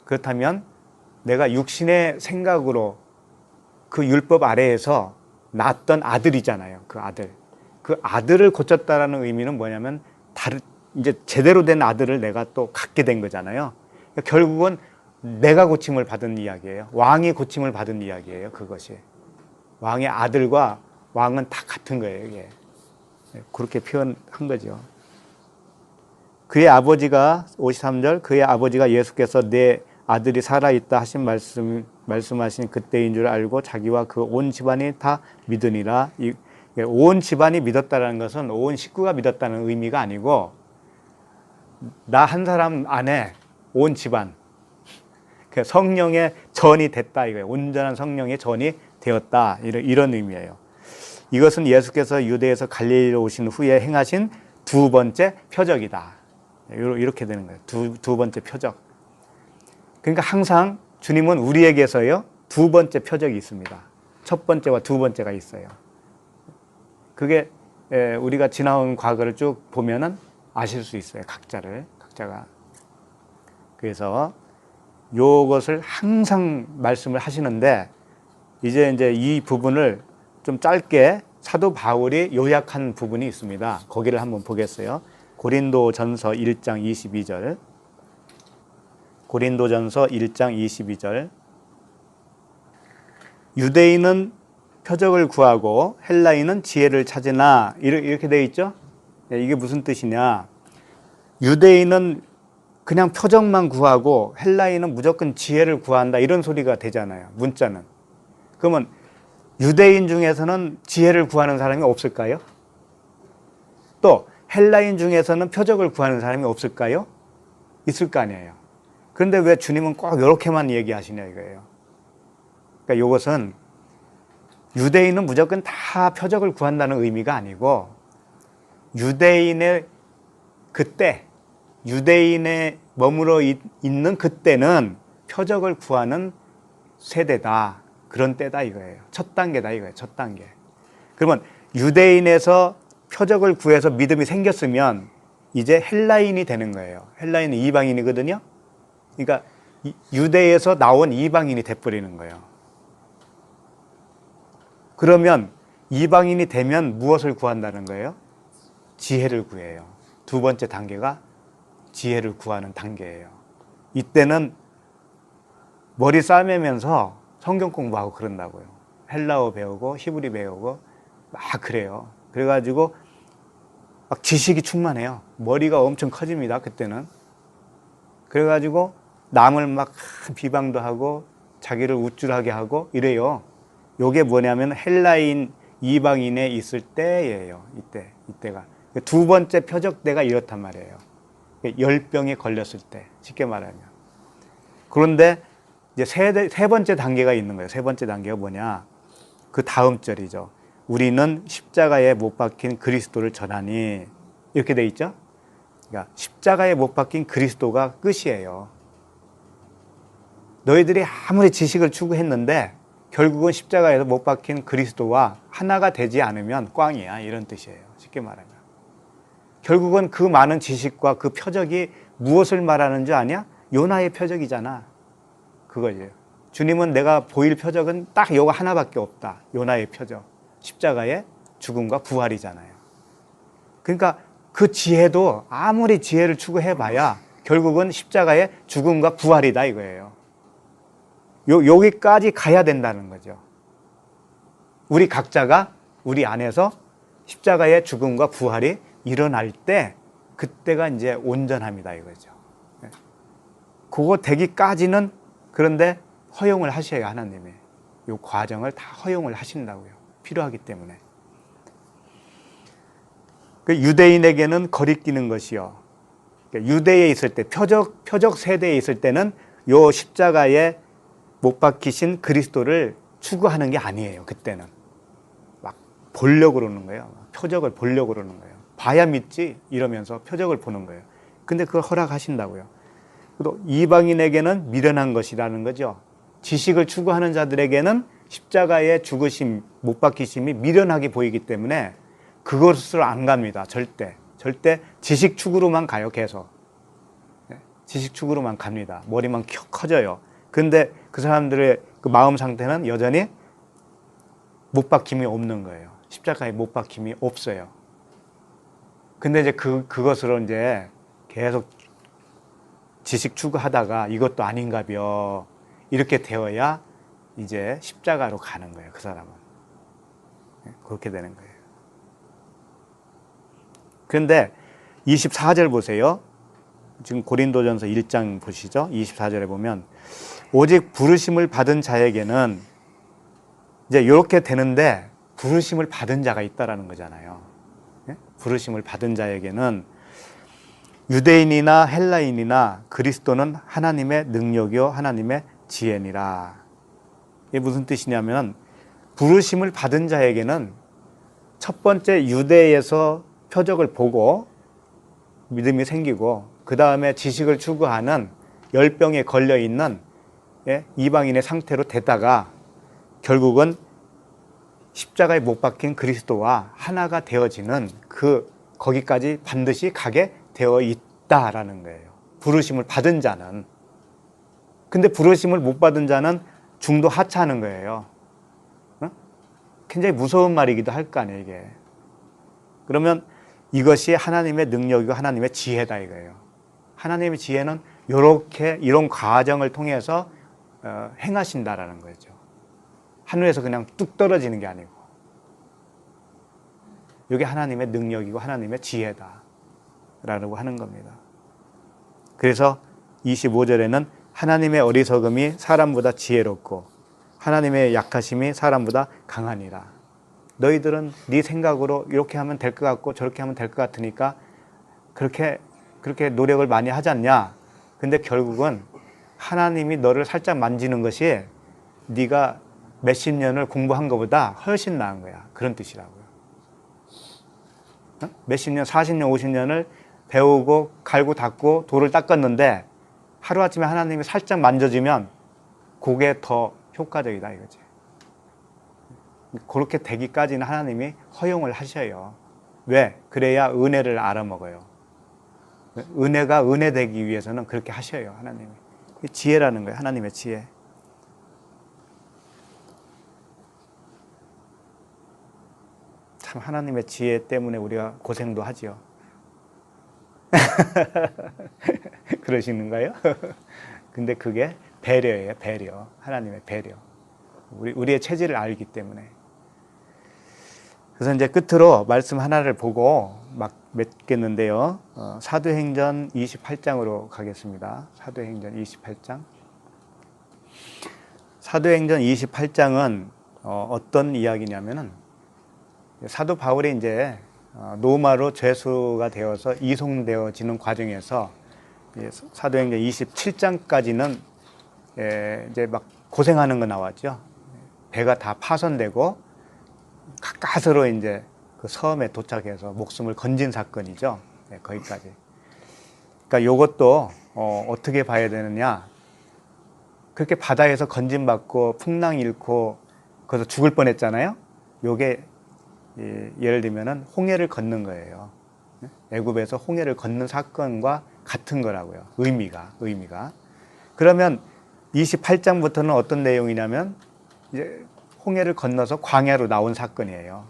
그렇다면 내가 육신의 생각으로 그 율법 아래에서 낳았던 아들이잖아요. 그 아들을 고쳤다라는 의미는 뭐냐면 이제 제대로 된 아들을 내가 또 갖게 된 거잖아요. 그러니까 결국은 내가 고침을 받은 이야기예요. 왕이 고침을 받은 이야기예요. 그것이. 왕의 아들과 왕은 다 같은 거예요. 이게. 그렇게 표현한 거죠. 그의 아버지가 53절 그의 아버지가 예수께서 내 아들이 살아있다 하신 말씀하신 그때인 줄 알고 자기와 그 온 집안이 다 믿으니라. 온 집안이 믿었다는 것은 온 식구가 믿었다는 의미가 아니고 나 한 사람 안에 온 집안 성령의 전이 됐다 이거예요. 온전한 성령의 전이 되었다 이런 의미예요. 이것은 예수께서 유대에서 갈릴리로 오신 후에 행하신 두 번째 표적이다. 이렇게 되는 거예요. 두 번째 표적. 그러니까 항상 주님은 우리에게서요 두 번째 표적이 있습니다. 첫 번째와 두 번째가 있어요. 그게 우리가 지나온 과거를 쭉 보면은 아실 수 있어요. 각자가. 그래서 요것을 항상 말씀을 하시는데 이제 이 부분을 좀 짧게 사도 바울이 요약한 부분이 있습니다. 거기를 한번 보겠어요. 고린도전서 1장 22절. 고린도전서 1장 22절. 유대인은 표적을 구하고 헬라인은 지혜를 찾으나, 이렇게 되어 있죠. 이게 무슨 뜻이냐? 유대인은 그냥 표적만 구하고 헬라인은 무조건 지혜를 구한다, 이런 소리가 되잖아요, 문자는. 그러면 유대인 중에서는 지혜를 구하는 사람이 없을까요? 또 헬라인 중에서는 표적을 구하는 사람이 없을까요? 있을 거 아니에요. 그런데 왜 주님은 꼭 이렇게만 얘기하시냐 이거예요. 그러니까 이것은 유대인은 무조건 다 표적을 구한다는 의미가 아니고, 유대인의 그때, 유대인에 머물러 있는 그때는 표적을 구하는 세대다, 그런 때다 이거예요. 첫 단계다 이거예요. 첫 단계. 그러면 유대인에서 표적을 구해서 믿음이 생겼으면 이제 헬라인이 되는 거예요. 헬라인은 이방인이거든요. 그러니까 유대에서 나온 이방인이 돼버리는 거예요. 그러면 이방인이 되면 무엇을 구한다는 거예요? 지혜를 구해요. 두 번째 단계가 지혜를 구하는 단계예요. 이때는 머리 싸매면서 성경 공부하고 그런다고요. 헬라어 배우고 히브리 배우고 막 그래요. 그래가지고 막 지식이 충만해요. 머리가 엄청 커집니다, 그때는. 그래가지고 남을 막 비방도 하고 자기를 우쭐하게 하고 이래요. 요게 뭐냐면 헬라인 이방인에 있을 때예요. 이때가. 두 번째 표적대가 이렇단 말이에요. 열병에 걸렸을 때, 쉽게 말하면. 그런데 이제 세 번째 단계가 있는 거예요. 세 번째 단계가 뭐냐? 그 다음 절이죠. 우리는 십자가에 못 박힌 그리스도를 전하니, 이렇게 돼 있죠. 그러니까 십자가에 못 박힌 그리스도가 끝이에요. 너희들이 아무리 지식을 추구했는데 결국은 십자가에서 못 박힌 그리스도와 하나가 되지 않으면 꽝이야, 이런 뜻이에요. 쉽게 말하면. 결국은 그 많은 지식과 그 표적이 무엇을 말하는 줄 아냐? 요나의 표적이잖아. 그거예요. 주님은 내가 보일 표적은 딱 요거 하나밖에 없다. 요나의 표적. 십자가의 죽음과 부활이잖아요. 그러니까 그 지혜도 아무리 지혜를 추구해봐야 결국은 십자가의 죽음과 부활이다 이거예요. 여기까지 가야 된다는 거죠. 우리 각자가 우리 안에서 십자가의 죽음과 부활이 일어날 때, 그때가 이제 온전합니다 이거죠. 그거 되기까지는, 그런데 허용을 하셔야, 하나님이 이 과정을 다 허용을 하신다고요. 필요하기 때문에. 그 유대인에게는 거리끼는 것이요. 유대에 있을 때, 표적 세대에 있을 때는 요 십자가에 못 박히신 그리스도를 추구하는 게 아니에요. 그때는 막 보려고 그러는 거예요. 표적을 보려고 그러는 거예요. 봐야 믿지 이러면서 표적을 보는 거예요. 근데 그걸 허락하신다고요. 또 이방인에게는 미련한 것이라는 거죠. 지식을 추구하는 자들에게는 십자가의 죽으심, 못 박히심이 미련하게 보이기 때문에 그것을 안 갑니다. 절대 지식 추구로만 가요. 계속 지식 추구로만 갑니다. 머리만 커져요. 근데 그 사람들의 그 마음 상태는 여전히 못 박힘이 없는 거예요. 십자가에 못 박힘이 없어요. 근데 이제 그것으로 이제 계속 지식 추구하다가 이것도 아닌가벼, 이렇게 되어야 이제 십자가로 가는 거예요. 그 사람은. 그렇게 되는 거예요. 그런데 24절 보세요. 지금 고린도전서 1장 보시죠. 24절에 보면 오직 부르심을 받은 자에게는, 이제 이렇게 되는데 부르심을 받은 자가 있다라는 거잖아요. 부르심을 받은 자에게는 유대인이나 헬라인이나 그리스도는 하나님의 능력이요 하나님의 지혜니라. 이게 무슨 뜻이냐면, 부르심을 받은 자에게는 첫 번째 유대에서 표적을 보고 믿음이 생기고, 그 다음에 지식을 추구하는 열병에 걸려있는 이방인의 상태로 되다가 결국은 십자가에 못 박힌 그리스도와 하나가 되어지는 거기까지 반드시 가게 되어 있다라는 거예요. 부르심을 받은 자는. 근데 부르심을 못 받은 자는 중도 하차하는 거예요. 굉장히 무서운 말이기도 할 거 아니에요, 이게. 그러면 이것이 하나님의 능력이고 하나님의 지혜다 이거예요. 하나님의 지혜는 이런 과정을 통해서 행하신다라는 거죠. 하늘에서 그냥 뚝 떨어지는 게 아니고. 이게 하나님의 능력이고 하나님의 지혜다라고 하는 겁니다. 그래서 25절에는 하나님의 어리석음이 사람보다 지혜롭고 하나님의 약하심이 사람보다 강하니라. 너희들은 네 생각으로 이렇게 하면 될 것 같고 저렇게 하면 될 것 같으니까 그렇게 노력을 많이 하지 않냐. 근데 결국은 하나님이 너를 살짝 만지는 것이 네가 몇십 년을 공부한 것보다 훨씬 나은 거야. 그런 뜻이라고요. 몇십 년, 40년, 50년을 배우고 갈고 닦고 돌을 닦았는데 하루아침에 하나님이 살짝 만져주면 그게 더 효과적이다 이거지. 그렇게 되기까지는 하나님이 허용을 하셔요. 왜? 그래야 은혜를 알아먹어요. 은혜가 은혜 되기 위해서는 그렇게 하셔요. 하나님이. 지혜라는 거예요. 하나님의 지혜. 참 하나님의 지혜 때문에 우리가 고생도 하지요. 그러시는가요? 근데 그게 배려예요. 배려. 하나님의 배려. 우리의 체질을 알기 때문에. 그래서 이제 끝으로 말씀 하나를 보고 막 맺겠는데요. 사도행전 28장으로 가겠습니다. 사도행전 28장. 사도행전 28장은 어떤 이야기냐면은 사도 바울이 이제 로마로 죄수가 되어서 이송되어지는 과정에서 사도행전 27장까지는 이제 막 고생하는 거 나왔죠. 배가 다 파손되고 가까스로 이제 그 섬에 도착해서 목숨을 건진 사건이죠. 거기까지. 그러니까 이것도 어떻게 봐야 되느냐? 그렇게 바다에서 건진받고 풍랑 잃고 거기서 죽을 뻔했잖아요. 요게 예를 들면은 홍해를 건넌 거예요. 애굽에서 홍해를 건넌 사건과 같은 거라고요. 의미가. 그러면 28장부터는 어떤 내용이냐면 이제 홍해를 건너서 광야로 나온 사건이에요.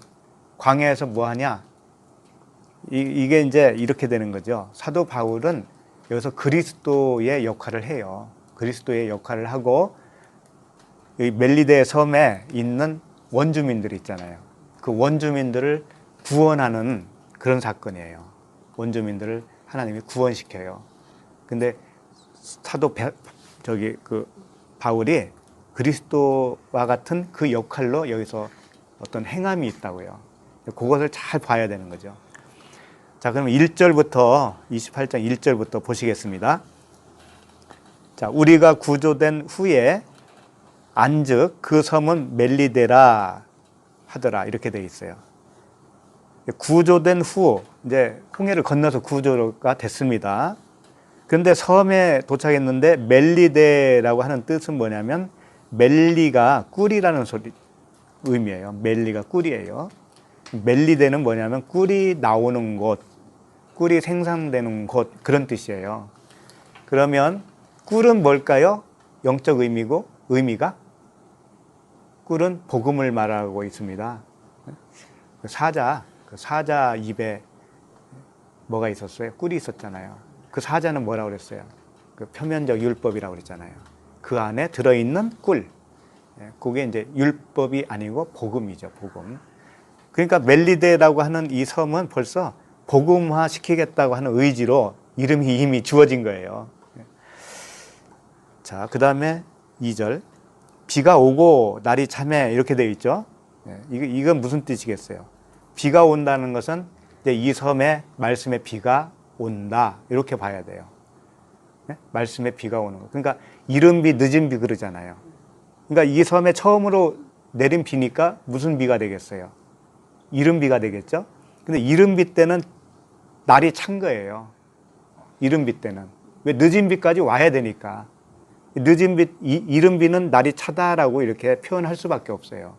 광야에서 뭐 하냐? 이게 이제 이렇게 되는 거죠. 사도 바울은 여기서 그리스도의 역할을 해요. 그리스도의 역할을 하고 여기 멜리데 섬에 있는 원주민들 있잖아요. 그 원주민들을 구원하는 그런 사건이에요. 원주민들을 하나님이 구원시켜요. 근데 바울이 그리스도와 같은 그 역할로 여기서 어떤 행함이 있다고요. 그것을 잘 봐야 되는 거죠. 자, 그럼 1절부터 28장 1절부터 보시겠습니다. 자, 우리가 구조된 후에 안즉 그 섬은 멜리데라 하더라 이렇게 되어 있어요. 구조된 후 이제 홍해를 건너서 구조가 됐습니다. 그런데 섬에 도착했는데 멜리데라고 하는 뜻은 뭐냐면 멜리가 꿀이라는 의미예요. 멜리가 꿀이에요. 멜리데는 뭐냐면 꿀이 나오는 곳, 꿀이 생산되는 곳 그런 뜻이에요. 그러면 꿀은 뭘까요? 영적 의미가 꿀은 복음을 말하고 있습니다. 그 사자 입에 뭐가 있었어요? 꿀이 있었잖아요. 그 사자는 뭐라고 그랬어요? 그 표면적 율법이라고 그랬잖아요. 그 안에 들어있는 꿀. 그게 이제 율법이 아니고 복음이죠, 복음. 그러니까 멜리데라고 하는 이 섬은 벌써 복음화 시키겠다고 하는 의지로 이름이 이미 주어진 거예요. 자, 그 다음에 2절. 비가 오고 날이 참해 이렇게 되어 있죠. 이건 무슨 뜻이겠어요? 비가 온다는 것은 이제 이 섬에 말씀의 비가 온다 이렇게 봐야 돼요. 말씀의 비가 오는 거. 그러니까 이른 비, 늦은 비 그러잖아요. 그러니까 이 섬에 처음으로 내린 비니까 무슨 비가 되겠어요? 이른 비가 되겠죠? 근데 이른 비 때는 날이 찬 거예요. 이른 비 때는. 왜? 늦은 비까지 와야 되니까. 이른 비는 날이 차다라고 이렇게 표현할 수밖에 없어요.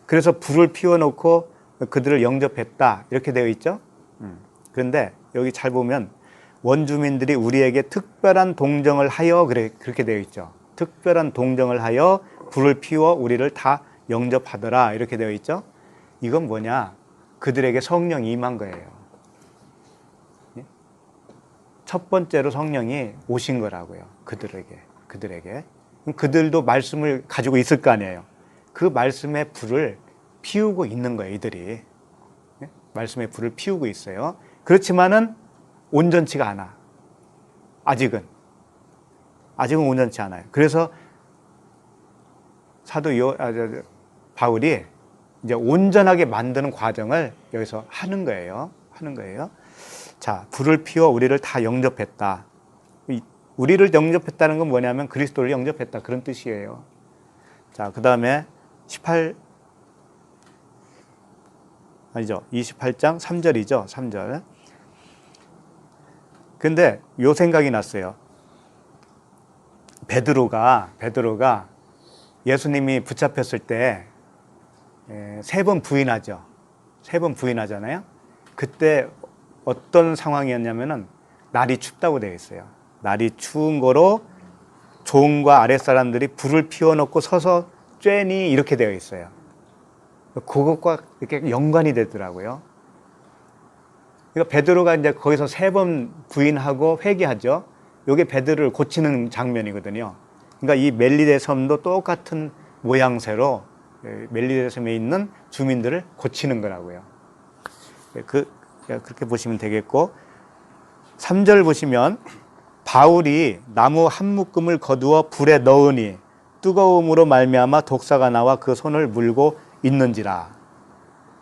그래서 불을 피워놓고 그들을 영접했다 이렇게 되어 있죠. 그런데 여기 잘 보면 원주민들이 우리에게 특별한 동정을 하여 그렇게 되어 있죠. 특별한 동정을 하여 불을 피워 우리를 다 영접하더라 이렇게 되어 있죠. 이건 뭐냐? 그들에게 성령이 임한 거예요. 첫 번째로 성령이 오신 거라고요. 그들에게. 그들도 말씀을 가지고 있을 거 아니에요. 그 말씀의 불을 피우고 있는 거예요, 이들이. 말씀의 불을 피우고 있어요. 그렇지만은 온전치가 않아. 아직은 온전치 않아요. 그래서 바울이 이제 온전하게 만드는 과정을 여기서 하는 거예요. 자, 불을 피워 우리를 다 영접했다. 우리를 영접했다는 건 뭐냐면 그리스도를 영접했다. 그런 뜻이에요. 자, 그 다음에 28장 3절이죠. 3절. 근데 요 생각이 났어요. 베드로가 예수님이 붙잡혔을 때 세 번 부인하죠. 3번 부인하잖아요. 그때 어떤 상황이었냐면은 날이 춥다고 되어 있어요. 날이 추운 거로 종과 아랫사람들이 불을 피워놓고 서서 쬐니 이렇게 되어 있어요. 그것과 이렇게 연관이 되더라고요. 그러니까 베드로가 이제 거기서 3번 부인하고 회개하죠. 이게 베드로를 고치는 장면이거든요. 그러니까 이 멜리데 섬도 똑같은 모양새로 멜리데 섬에 있는 주민들을 고치는 거라고요. 그렇게 보시면 되겠고, 3절 보시면 바울이 나무 한 묶음을 거두어 불에 넣으니 뜨거움으로 말미암아 독사가 나와 그 손을 물고 있는지라.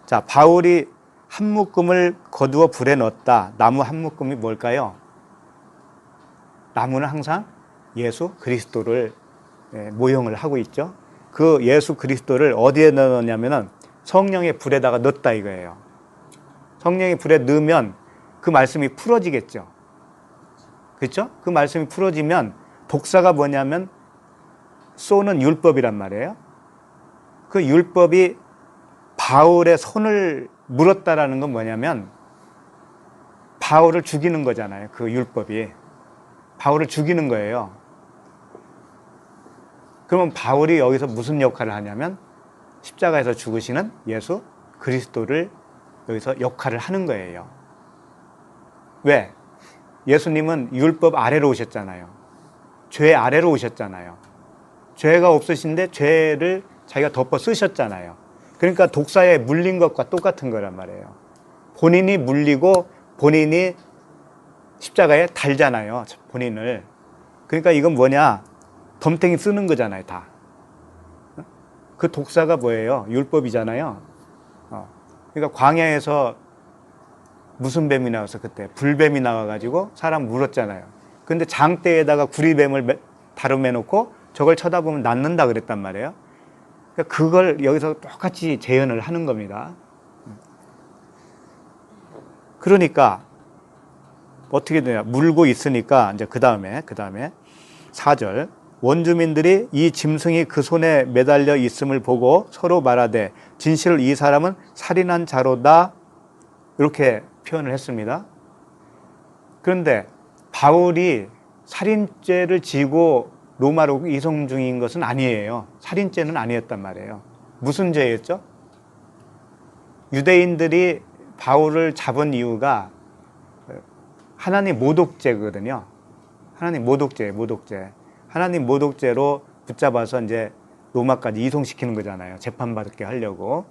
자, 바울이 한 묶음을 거두어 불에 넣었다. 나무 한 묶음이 뭘까요? 나무는 항상 예수 그리스도를 모형을 하고 있죠. 그 예수 그리스도를 어디에 넣었냐면은 성령의 불에다가 넣었다 이거예요. 성령의 불에 넣으면 그 말씀이 풀어지겠죠. 그렇죠? 그 말씀이 풀어지면 독사가 뭐냐면 쏘는 율법이란 말이에요. 그 율법이 바울의 손을 물었다라는 건 뭐냐면 바울을 죽이는 거잖아요. 그 율법이 바울을 죽이는 거예요. 그러면 바울이 여기서 무슨 역할을 하냐면 십자가에서 죽으시는 예수 그리스도를 여기서 역할을 하는 거예요. 왜? 예수님은 율법 아래로 오셨잖아요. 죄 아래로 오셨잖아요. 죄가 없으신데 죄를 자기가 덮어 쓰셨잖아요. 그러니까 독사에 물린 것과 똑같은 거란 말이에요. 본인이 물리고 본인이 십자가에 달잖아요. 본인을. 그러니까 이건 뭐냐? 덤탱이 쓰는 거잖아요, 다. 그 독사가 뭐예요? 율법이잖아요. 그러니까 광야에서 무슨 뱀이 나와서 그때 불뱀이 나와가지고 사람 물었잖아요. 근데 장대에다가 구리뱀을 다름해놓고 저걸 쳐다보면 낫는다 그랬단 말이에요. 그러니까 그걸 여기서 똑같이 재현을 하는 겁니다. 그러니까 어떻게 되냐? 물고 있으니까 이제 그 다음에 4절. 원주민들이 이 짐승이 그 손에 매달려 있음을 보고 서로 말하되 진실 이 사람은 살인한 자로다 이렇게 표현을 했습니다. 그런데 바울이 살인죄를 지고 로마로 이송 중인 것은 아니에요. 살인죄는 아니었단 말이에요. 무슨 죄였죠? 유대인들이 바울을 잡은 이유가 하나님 모독죄거든요. 하나님 모독죄. 하나님 모독죄로 붙잡아서 이제 로마까지 이송시키는 거잖아요. 재판받게 하려고.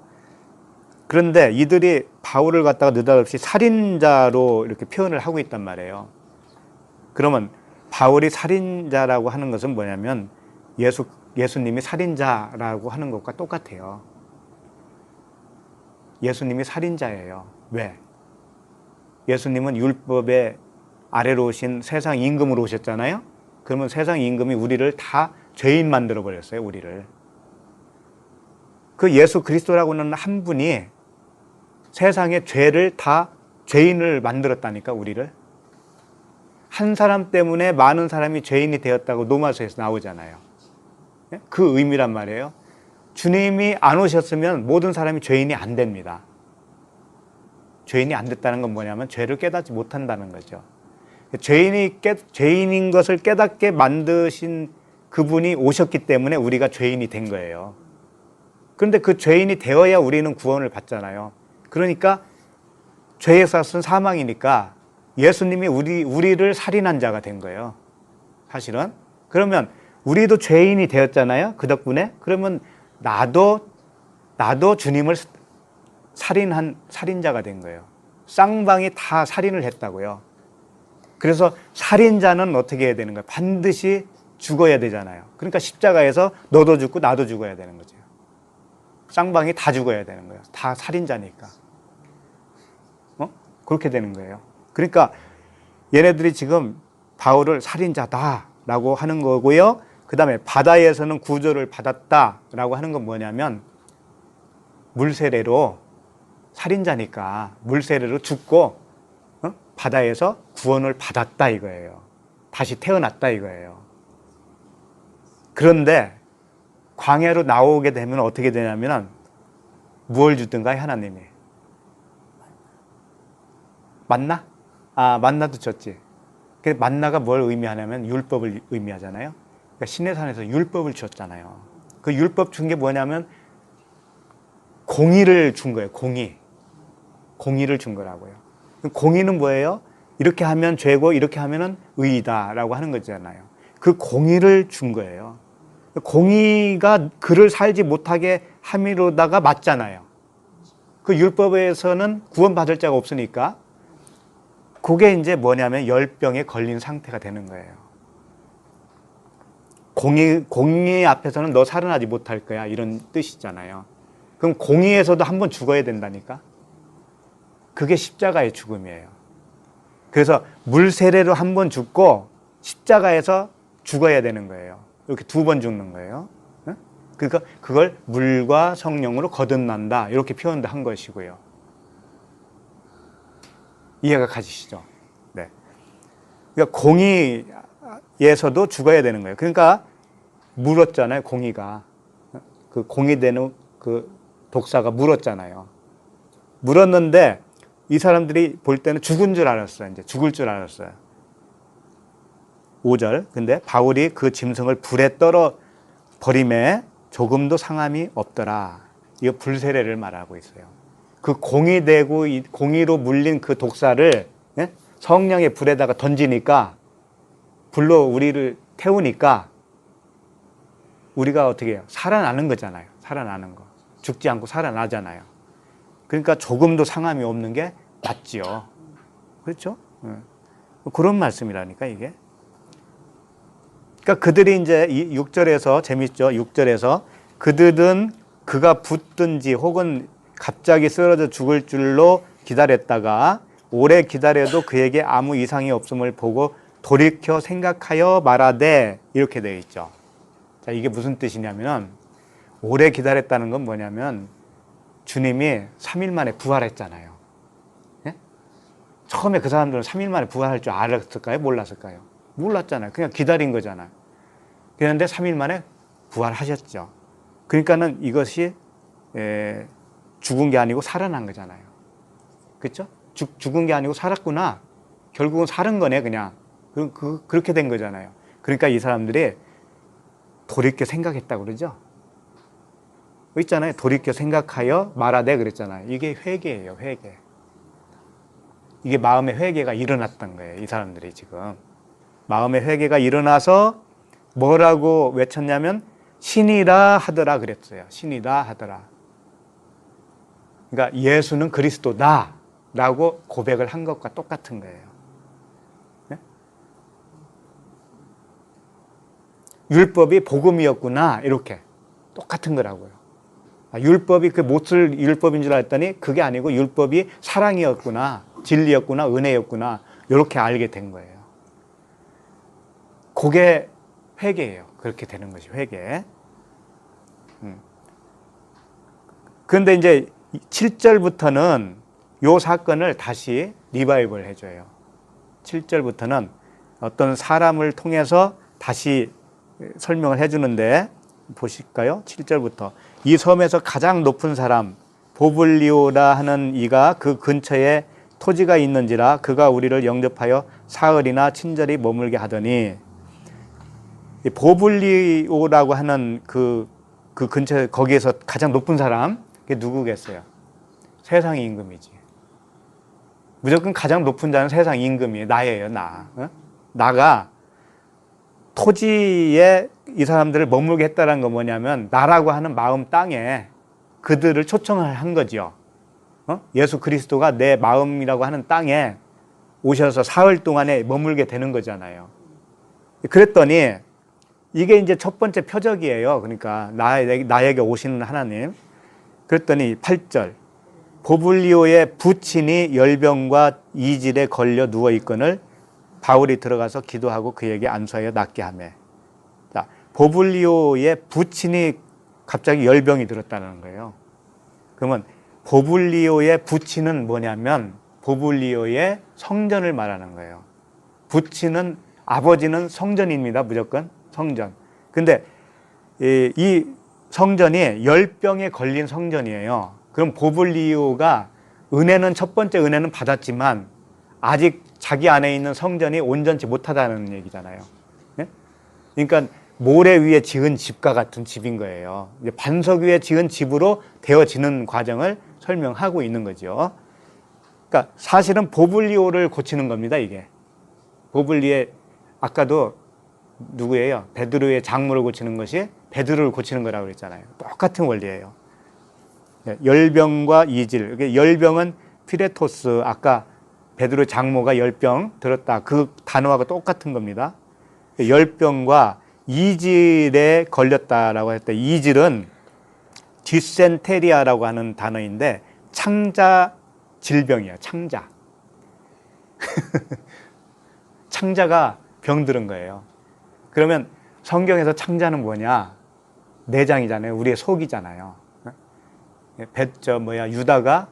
그런데 이들이 바울을 갖다가 느닷없이 살인자로 이렇게 표현을 하고 있단 말이에요. 그러면 바울이 살인자라고 하는 것은 뭐냐면 예수님이 살인자라고 하는 것과 똑같아요. 예수님이 살인자예요. 왜? 예수님은 율법의 아래로 오신 세상 임금으로 오셨잖아요. 그러면 세상 임금이 우리를 다 죄인 만들어 버렸어요. 우리를. 그 예수 그리스도라고는 한 분이 세상의 죄를 다 죄인을 만들었다니까. 우리를. 한 사람 때문에 많은 사람이 죄인이 되었다고 로마서에서 나오잖아요. 그 의미란 말이에요. 주님이 안 오셨으면 모든 사람이 죄인이 안 됩니다. 죄인이 안 됐다는 건 뭐냐면 죄를 깨닫지 못한다는 거죠. 죄인인 것을 깨닫게 만드신 그분이 오셨기 때문에 우리가 죄인이 된 거예요. 그런데 그 죄인이 되어야 우리는 구원을 받잖아요. 그러니까 죄의 값은 사망이니까 예수님이 우리를 살인한 자가 된 거예요. 사실은. 그러면 우리도 죄인이 되었잖아요. 그 덕분에. 그러면 나도 주님을 살인한 살인자가 된 거예요. 쌍방이 다 살인을 했다고요. 그래서 살인자는 어떻게 해야 되는 거예요? 반드시 죽어야 되잖아요. 그러니까 십자가에서 너도 죽고 나도 죽어야 되는 거죠. 쌍방이 다 죽어야 되는 거예요. 다 살인자니까. 그렇게 되는 거예요. 그러니까 얘네들이 지금 바울을 살인자다라고 하는 거고요. 그 다음에 바다에서는 구조를 받았다라고 하는 건 뭐냐면 물세례로 살인자니까 물세례로 죽고 바다에서 구원을 받았다 이거예요. 다시 태어났다 이거예요. 그런데 광야로 나오게 되면 어떻게 되냐면 무엇을 주든가요? 하나님이. 만나? 만나도 줬지. 만나가 뭘 의미하냐면 율법을 의미하잖아요. 그러니까 시내산에서 율법을 줬잖아요. 그 율법 준 게 뭐냐면 공의를 준 거예요. 공의를 준 거라고요. 공의는 뭐예요? 이렇게 하면 죄고 이렇게 하면은 의이다라고 하는 거잖아요. 그 공의를 준 거예요. 공의가 그를 살지 못하게 함이로다가 맞잖아요. 그 율법에서는 구원받을 자가 없으니까 그게 이제 뭐냐면 열병에 걸린 상태가 되는 거예요. 공의 앞에서는 너 살아나지 못할 거야 이런 뜻이잖아요. 그럼 공의에서도 한번 죽어야 된다니까. 그게 십자가의 죽음이에요. 그래서 물세례로 한 번 죽고 십자가에서 죽어야 되는 거예요. 이렇게 두 번 죽는 거예요. 그러니까 그걸 물과 성령으로 거듭난다 이렇게 표현도 한 것이고요. 이해가 가시죠? 네. 그러니까 공의에서도 죽어야 되는 거예요. 그러니까 물었잖아요. 공의가 그 공의되는 그 독사가 물었잖아요. 물었는데 이 사람들이 볼 때는 죽은 줄 알았어요. 이제 죽을 줄 알았어요. 5절. 근데 바울이 그 짐승을 불에 떨어 버림에 조금도 상함이 없더라. 이거 불세례를 말하고 있어요. 그 공의되고 공의로 물린 그 독사를 성령의 불에다가 던지니까 불로 우리를 태우니까 우리가 어떻게 해요? 살아나는 거잖아요. 살아나는 거. 죽지 않고 살아나잖아요. 그러니까 조금도 상함이 없는 게 맞지요. 그렇죠? 그런 말씀이라니까 이게. 그러니까 그들이 이제 6절에서 재밌죠. 6절에서 그들은 그가 붙든지 혹은 갑자기 쓰러져 죽을 줄로 기다렸다가 오래 기다려도 그에게 아무 이상이 없음을 보고 돌이켜 생각하여 말하되 이렇게 되어 있죠. 자, 이게 무슨 뜻이냐면 오래 기다렸다는 건 뭐냐면 주님이 3일 만에 부활했잖아요. 예? 처음에 그 사람들은 3일 만에 부활할 줄 알았을까요? 몰랐을까요? 몰랐잖아요. 그냥 기다린 거잖아요. 그런데 3일 만에 부활하셨죠. 그러니까는 이것이 죽은 게 아니고 살아난 거잖아요. 그렇죠? 죽은 게 아니고 살았구나. 결국은 살은 거네 그냥. 그렇게 된 거잖아요. 그러니까 이 사람들이 돌이켜 생각했다고 그러죠. 있잖아요. 돌이켜 생각하여 말하되 그랬잖아요. 이게 회개예요. 회개. 이게 마음의 회개가 일어났던 거예요. 이 사람들이 지금. 마음의 회개가 일어나서 뭐라고 외쳤냐면 신이라 하더라 그랬어요. 신이라 하더라. 그러니까 예수는 그리스도다 라고 고백을 한 것과 똑같은 거예요. 네? 율법이 복음이었구나 이렇게 똑같은 거라고요. 율법이 그 못쓸 율법인 줄 알았더니 그게 아니고 율법이 사랑이었구나, 진리였구나, 은혜였구나 이렇게 알게 된 거예요. 그게 회개예요. 그렇게 되는 것이 회개. 그런데 이제 7절부터는 이 사건을 다시 리바이벌 해줘요. 7절부터는 어떤 사람을 통해서 다시 설명을 해주는데 보실까요? 7절부터 이 섬에서 가장 높은 사람 보블리오라 하는 이가 그 근처에 토지가 있는지라 그가 우리를 영접하여 사흘이나 친절히 머물게 하더니 보블리오라고 하는 그 그 근처에 거기에서 가장 높은 사람 그게 누구겠어요? 세상 임금이지. 무조건 가장 높은 자는 세상 임금이에요. 나예요, 나. 어? 나가 토지에 이 사람들을 머물게 했다는 건 뭐냐면 나라고 하는 마음 땅에 그들을 초청을 한 거죠. 예수 그리스도가 내 마음이라고 하는 땅에 오셔서 사흘 동안에 머물게 되는 거잖아요. 그랬더니 이게 이제 첫 번째 표적이에요. 그러니까 나에게 오시는 하나님. 그랬더니 8절 보블리오의 부친이 열병과 이질에 걸려 누워있거늘 바울이 들어가서 기도하고 그에게 안수하여 낫게 하매. 자, 보블리오의 부친이 갑자기 열병이 들었다는 거예요. 그러면 보블리오의 부친은 뭐냐면 보블리오의 성전을 말하는 거예요. 부친은 아버지는 성전입니다. 무조건 성전. 근데 이 성전이 열병에 걸린 성전이에요. 그럼 보블리오가 은혜는 첫 번째 은혜는 받았지만 아직 자기 안에 있는 성전이 온전치 못하다는 얘기잖아요. 네? 그러니까 모래 위에 지은 집과 같은 집인 거예요. 이제 반석 위에 지은 집으로 되어지는 과정을 설명하고 있는 거죠. 그러니까 사실은 보블리오를 고치는 겁니다. 이게 보블리의 아까도 누구예요? 베드로의 장모를 고치는 것이 베드로를 고치는 거라고 그랬잖아요. 똑같은 원리예요. 열병과 이질. 열병은 피레토스, 아까 베드로 장모가 열병 들었다. 그 단어하고 똑같은 겁니다. 열병과 이질에 걸렸다라고 했다. 이질은 디센테리아라고 하는 단어인데 창자 질병이야. 창자. 창자가 병들은 거예요. 그러면 성경에서 창자는 뭐냐? 내장이잖아요. 우리의 속이잖아요. 유다가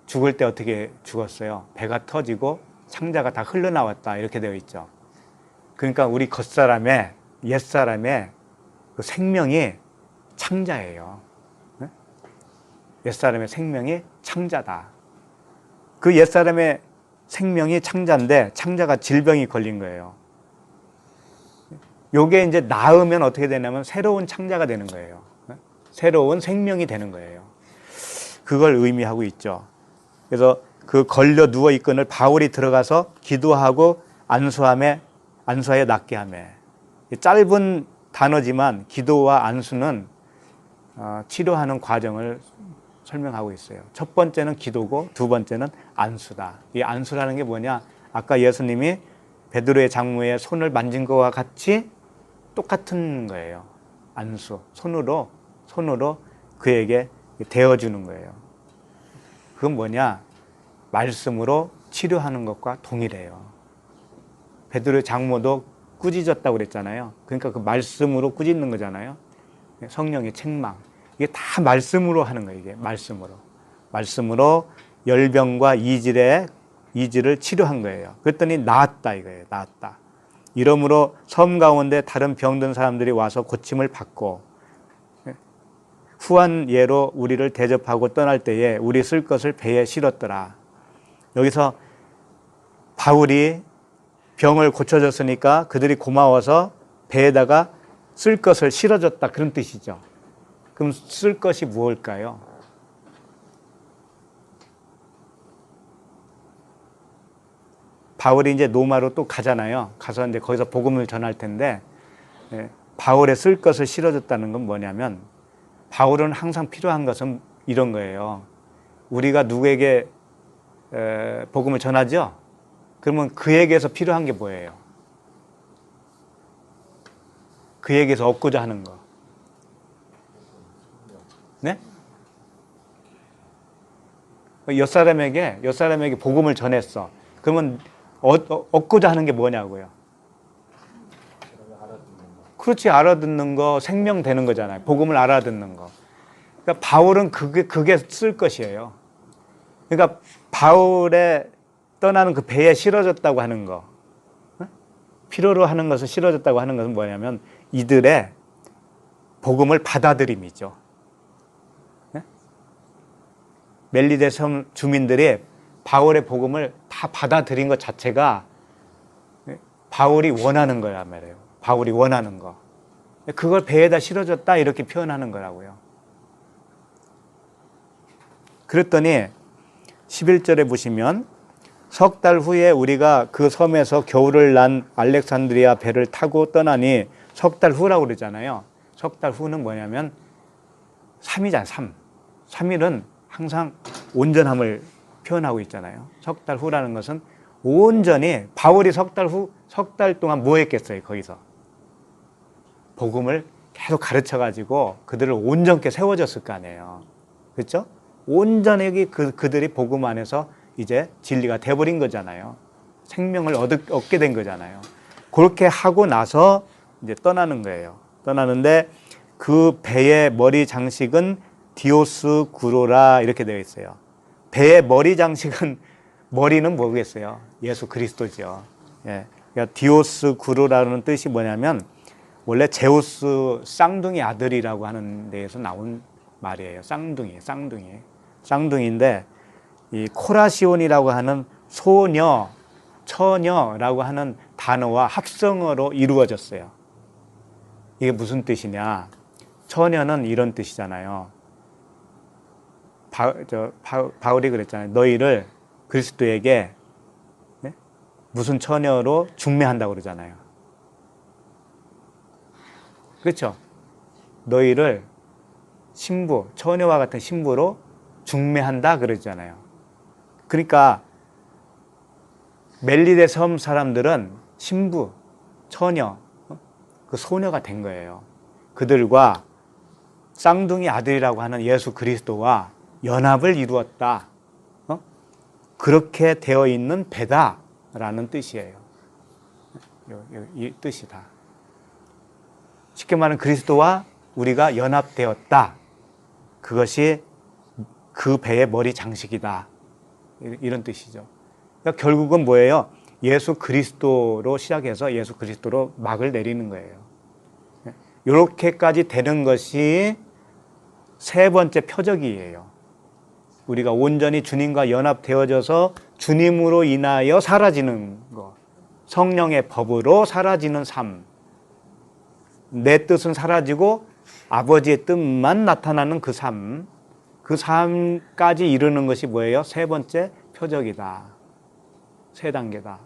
죽을 때 어떻게 죽었어요? 배가 터지고 창자가 다 흘러나왔다. 이렇게 되어 있죠. 그러니까 우리 겉사람의, 옛사람의 그 생명이 창자예요. 옛사람의 생명이 창자다. 그 옛사람의 생명이 창자인데 창자가 질병이 걸린 거예요. 요게 이제 나으면 어떻게 되냐면 새로운 창자가 되는 거예요. 새로운 생명이 되는 거예요. 그걸 의미하고 있죠. 그래서 그 걸려 누워 있건을 바울이 들어가서 기도하고 안수하여 낫게 하매. 짧은 단어지만 기도와 안수는 치료하는 과정을 설명하고 있어요. 첫 번째는 기도고 두 번째는 안수다. 이 안수라는 게 뭐냐? 아까 예수님이 베드로의 장모의 손을 만진 것과 같이 똑같은 거예요. 안수. 손으로 그에게 대어주는 거예요. 그건 뭐냐? 말씀으로 치료하는 것과 동일해요. 베드로의 장모도 꾸짖었다고 그랬잖아요. 그러니까 그 말씀으로 꾸짖는 거잖아요. 성령의 책망. 이게 다 말씀으로 하는 거예요. 이게 말씀으로 열병과 이질을 치료한 거예요. 그랬더니 나았다 이거예요. 나았다. 이러므로 섬 가운데 다른 병든 사람들이 와서 고침을 받고 후한 예로 우리를 대접하고 떠날 때에 우리 쓸 것을 배에 실었더라. 여기서 바울이 병을 고쳐줬으니까 그들이 고마워서 배에다가 쓸 것을 실어줬다. 그런 뜻이죠. 그럼 쓸 것이 무엇일까요? 바울이 이제 로마로 또 가잖아요. 가서 이제 거기서 복음을 전할 텐데, 바울의 쓸 것을 실어줬다는 건 뭐냐면, 바울은 항상 필요한 것은 이런 거예요. 우리가 누구에게 복음을 전하죠? 그러면 그에게서 필요한 게 뭐예요? 그에게서 얻고자 하는 거. 네? 옆사람에게 복음을 전했어. 그러면 얻고자 하는 게 뭐냐고요? 그렇지, 알아듣는 거, 생명 되는 거잖아요. 복음을 알아듣는 거. 그러니까 바울은 그게 쓸 것이에요. 그러니까 바울의 떠나는 그 배에 실어졌다고 하는 거, 필요로 하는 것을 실어졌다고 하는 것은 뭐냐면 이들의 복음을 받아들임이죠. 멜리데 섬 주민들이 바울의 복음을 다 받아들인 것 자체가 바울이 원하는 거란 말이에요. 바울이 원하는 거. 그걸 배에다 실어줬다 이렇게 표현하는 거라고요. 그랬더니 11절에 보시면 석 달 후에 우리가 그 섬에서 겨울을 난 알렉산드리아 배를 타고 떠나니 석 달 후라고 그러잖아요. 석 달 후는 뭐냐면 3이잖아요. 3. 3일은 항상 온전함을 표현하고 있잖아요. 석 달 후라는 것은 온전히 바울이 석 달 동안 뭐 했겠어요, 거기서? 복음을 계속 가르쳐 가지고 그들을 온전케 세워줬을 거 아니에요. 그렇죠? 온전하게 그들이 복음 안에서 이제 진리가 돼버린 거잖아요. 생명을 얻게 된 거잖아요. 그렇게 하고 나서 이제 떠나는 거예요. 떠나는데 그 배의 머리 장식은 디오스 구로라 이렇게 되어 있어요. 배의 머리 장식은 머리는 뭐겠어요? 예수 그리스도죠. 예. 그러니까 디오스 구로라는 뜻이 뭐냐면 원래 제우스 쌍둥이 아들이라고 하는 데에서 나온 말이에요. 쌍둥이인데 이 코라시온이라고 하는 소녀, 처녀라고 하는 단어와 합성어로 이루어졌어요. 이게 무슨 뜻이냐? 처녀는 이런 뜻이잖아요. 바울이 그랬잖아요. 너희를 그리스도에게 무슨 처녀로 중매한다고 그러잖아요. 그렇죠? 너희를 신부, 처녀와 같은 신부로 중매한다 그러잖아요. 그러니까 멜리데 섬 사람들은 신부, 처녀, 그 소녀가 된 거예요. 그들과 쌍둥이 아들이라고 하는 예수 그리스도와 연합을 이루었다. 그렇게 되어 있는 배다라는 뜻이에요. 이 뜻이다. 쉽게 말하면 그리스도와 우리가 연합되었다. 그것이 그 배의 머리 장식이다. 이런 뜻이죠. 그러니까 결국은 뭐예요? 예수 그리스도로 시작해서 예수 그리스도로 막을 내리는 거예요. 이렇게까지 되는 것이 세 번째 표적이에요. 우리가 온전히 주님과 연합되어져서 주님으로 인하여 사라지는 것. 성령의 법으로 사라지는 삶. 내 뜻은 사라지고 아버지의 뜻만 나타나는 그 삶. 그 삶까지 이루는 것이 뭐예요? 세 번째 표적이다. 세 단계다.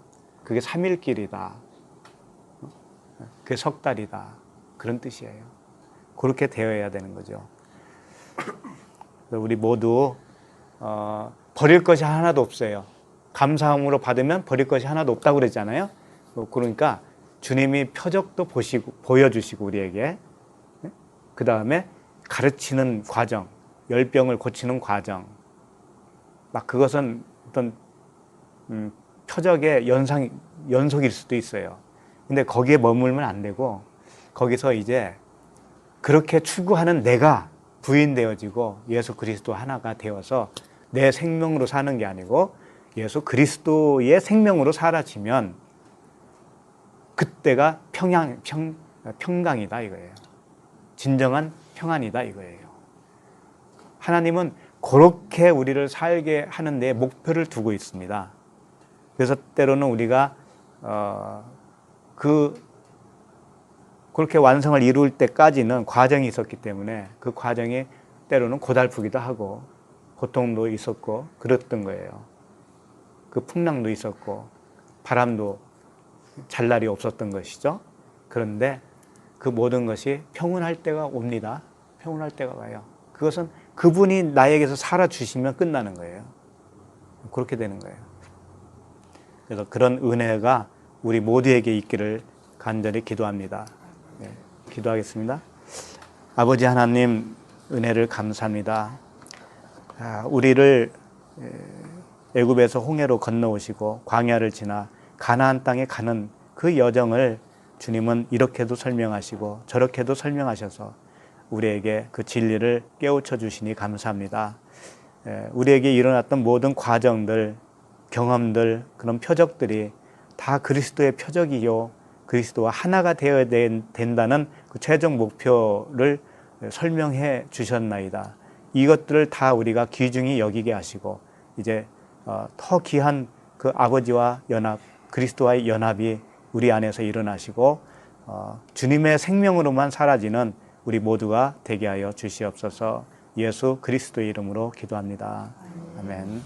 그게 3일길이다. 그게 석 달이다. 그런 뜻이에요. 그렇게 되어야 되는 거죠. 우리 모두 버릴 것이 하나도 없어요. 감사함으로 받으면 버릴 것이 하나도 없다고 그랬잖아요. 그러니까 주님이 표적도 보여주시고 우리에게 그 다음에 가르치는 과정, 열병을 고치는 과정, 막 그것은 어떤 표적의 연속일 수도 있어요. 근데 거기에 머물면 안 되고 거기서 이제 그렇게 추구하는 내가 부인되어지고 예수 그리스도 하나가 되어서 내 생명으로 사는 게 아니고 예수 그리스도의 생명으로 사라지면 그때가 평강이다 이거예요. 진정한 평안이다 이거예요. 하나님은 그렇게 우리를 살게 하는 데 목표를 두고 있습니다. 그래서 때로는 우리가 그렇게 완성을 이룰 때까지는 과정이 있었기 때문에 그 과정이 때로는 고달프기도 하고 고통도 있었고 그랬던 거예요. 그 풍랑도 있었고 바람도 잘 날이 없었던 것이죠. 그런데 그 모든 것이 평온할 때가 옵니다. 평온할 때가 와요. 그것은 그분이 나에게서 살아주시면 끝나는 거예요. 그렇게 되는 거예요. 그래서 그런 은혜가 우리 모두에게 있기를 간절히 기도합니다. 네, 기도하겠습니다. 아버지 하나님 은혜를 감사합니다. 우리를 애굽에서 홍해로 건너오시고 광야를 지나 가나안 땅에 가는 그 여정을 주님은 이렇게도 설명하시고 저렇게도 설명하셔서 우리에게 그 진리를 깨우쳐 주시니 감사합니다. 우리에게 일어났던 모든 과정들, 경험들, 그런 표적들이 다 그리스도의 표적이요 그리스도와 하나가 되어야 된다는 그 최종 목표를 설명해 주셨나이다. 이것들을 다 우리가 귀중히 여기게 하시고 이제 더 귀한 그 아버지와 연합, 그리스도와의 연합이 우리 안에서 일어나시고 주님의 생명으로만 사라지는 우리 모두가 되게 하여 주시옵소서. 예수 그리스도의 이름으로 기도합니다. 아멘.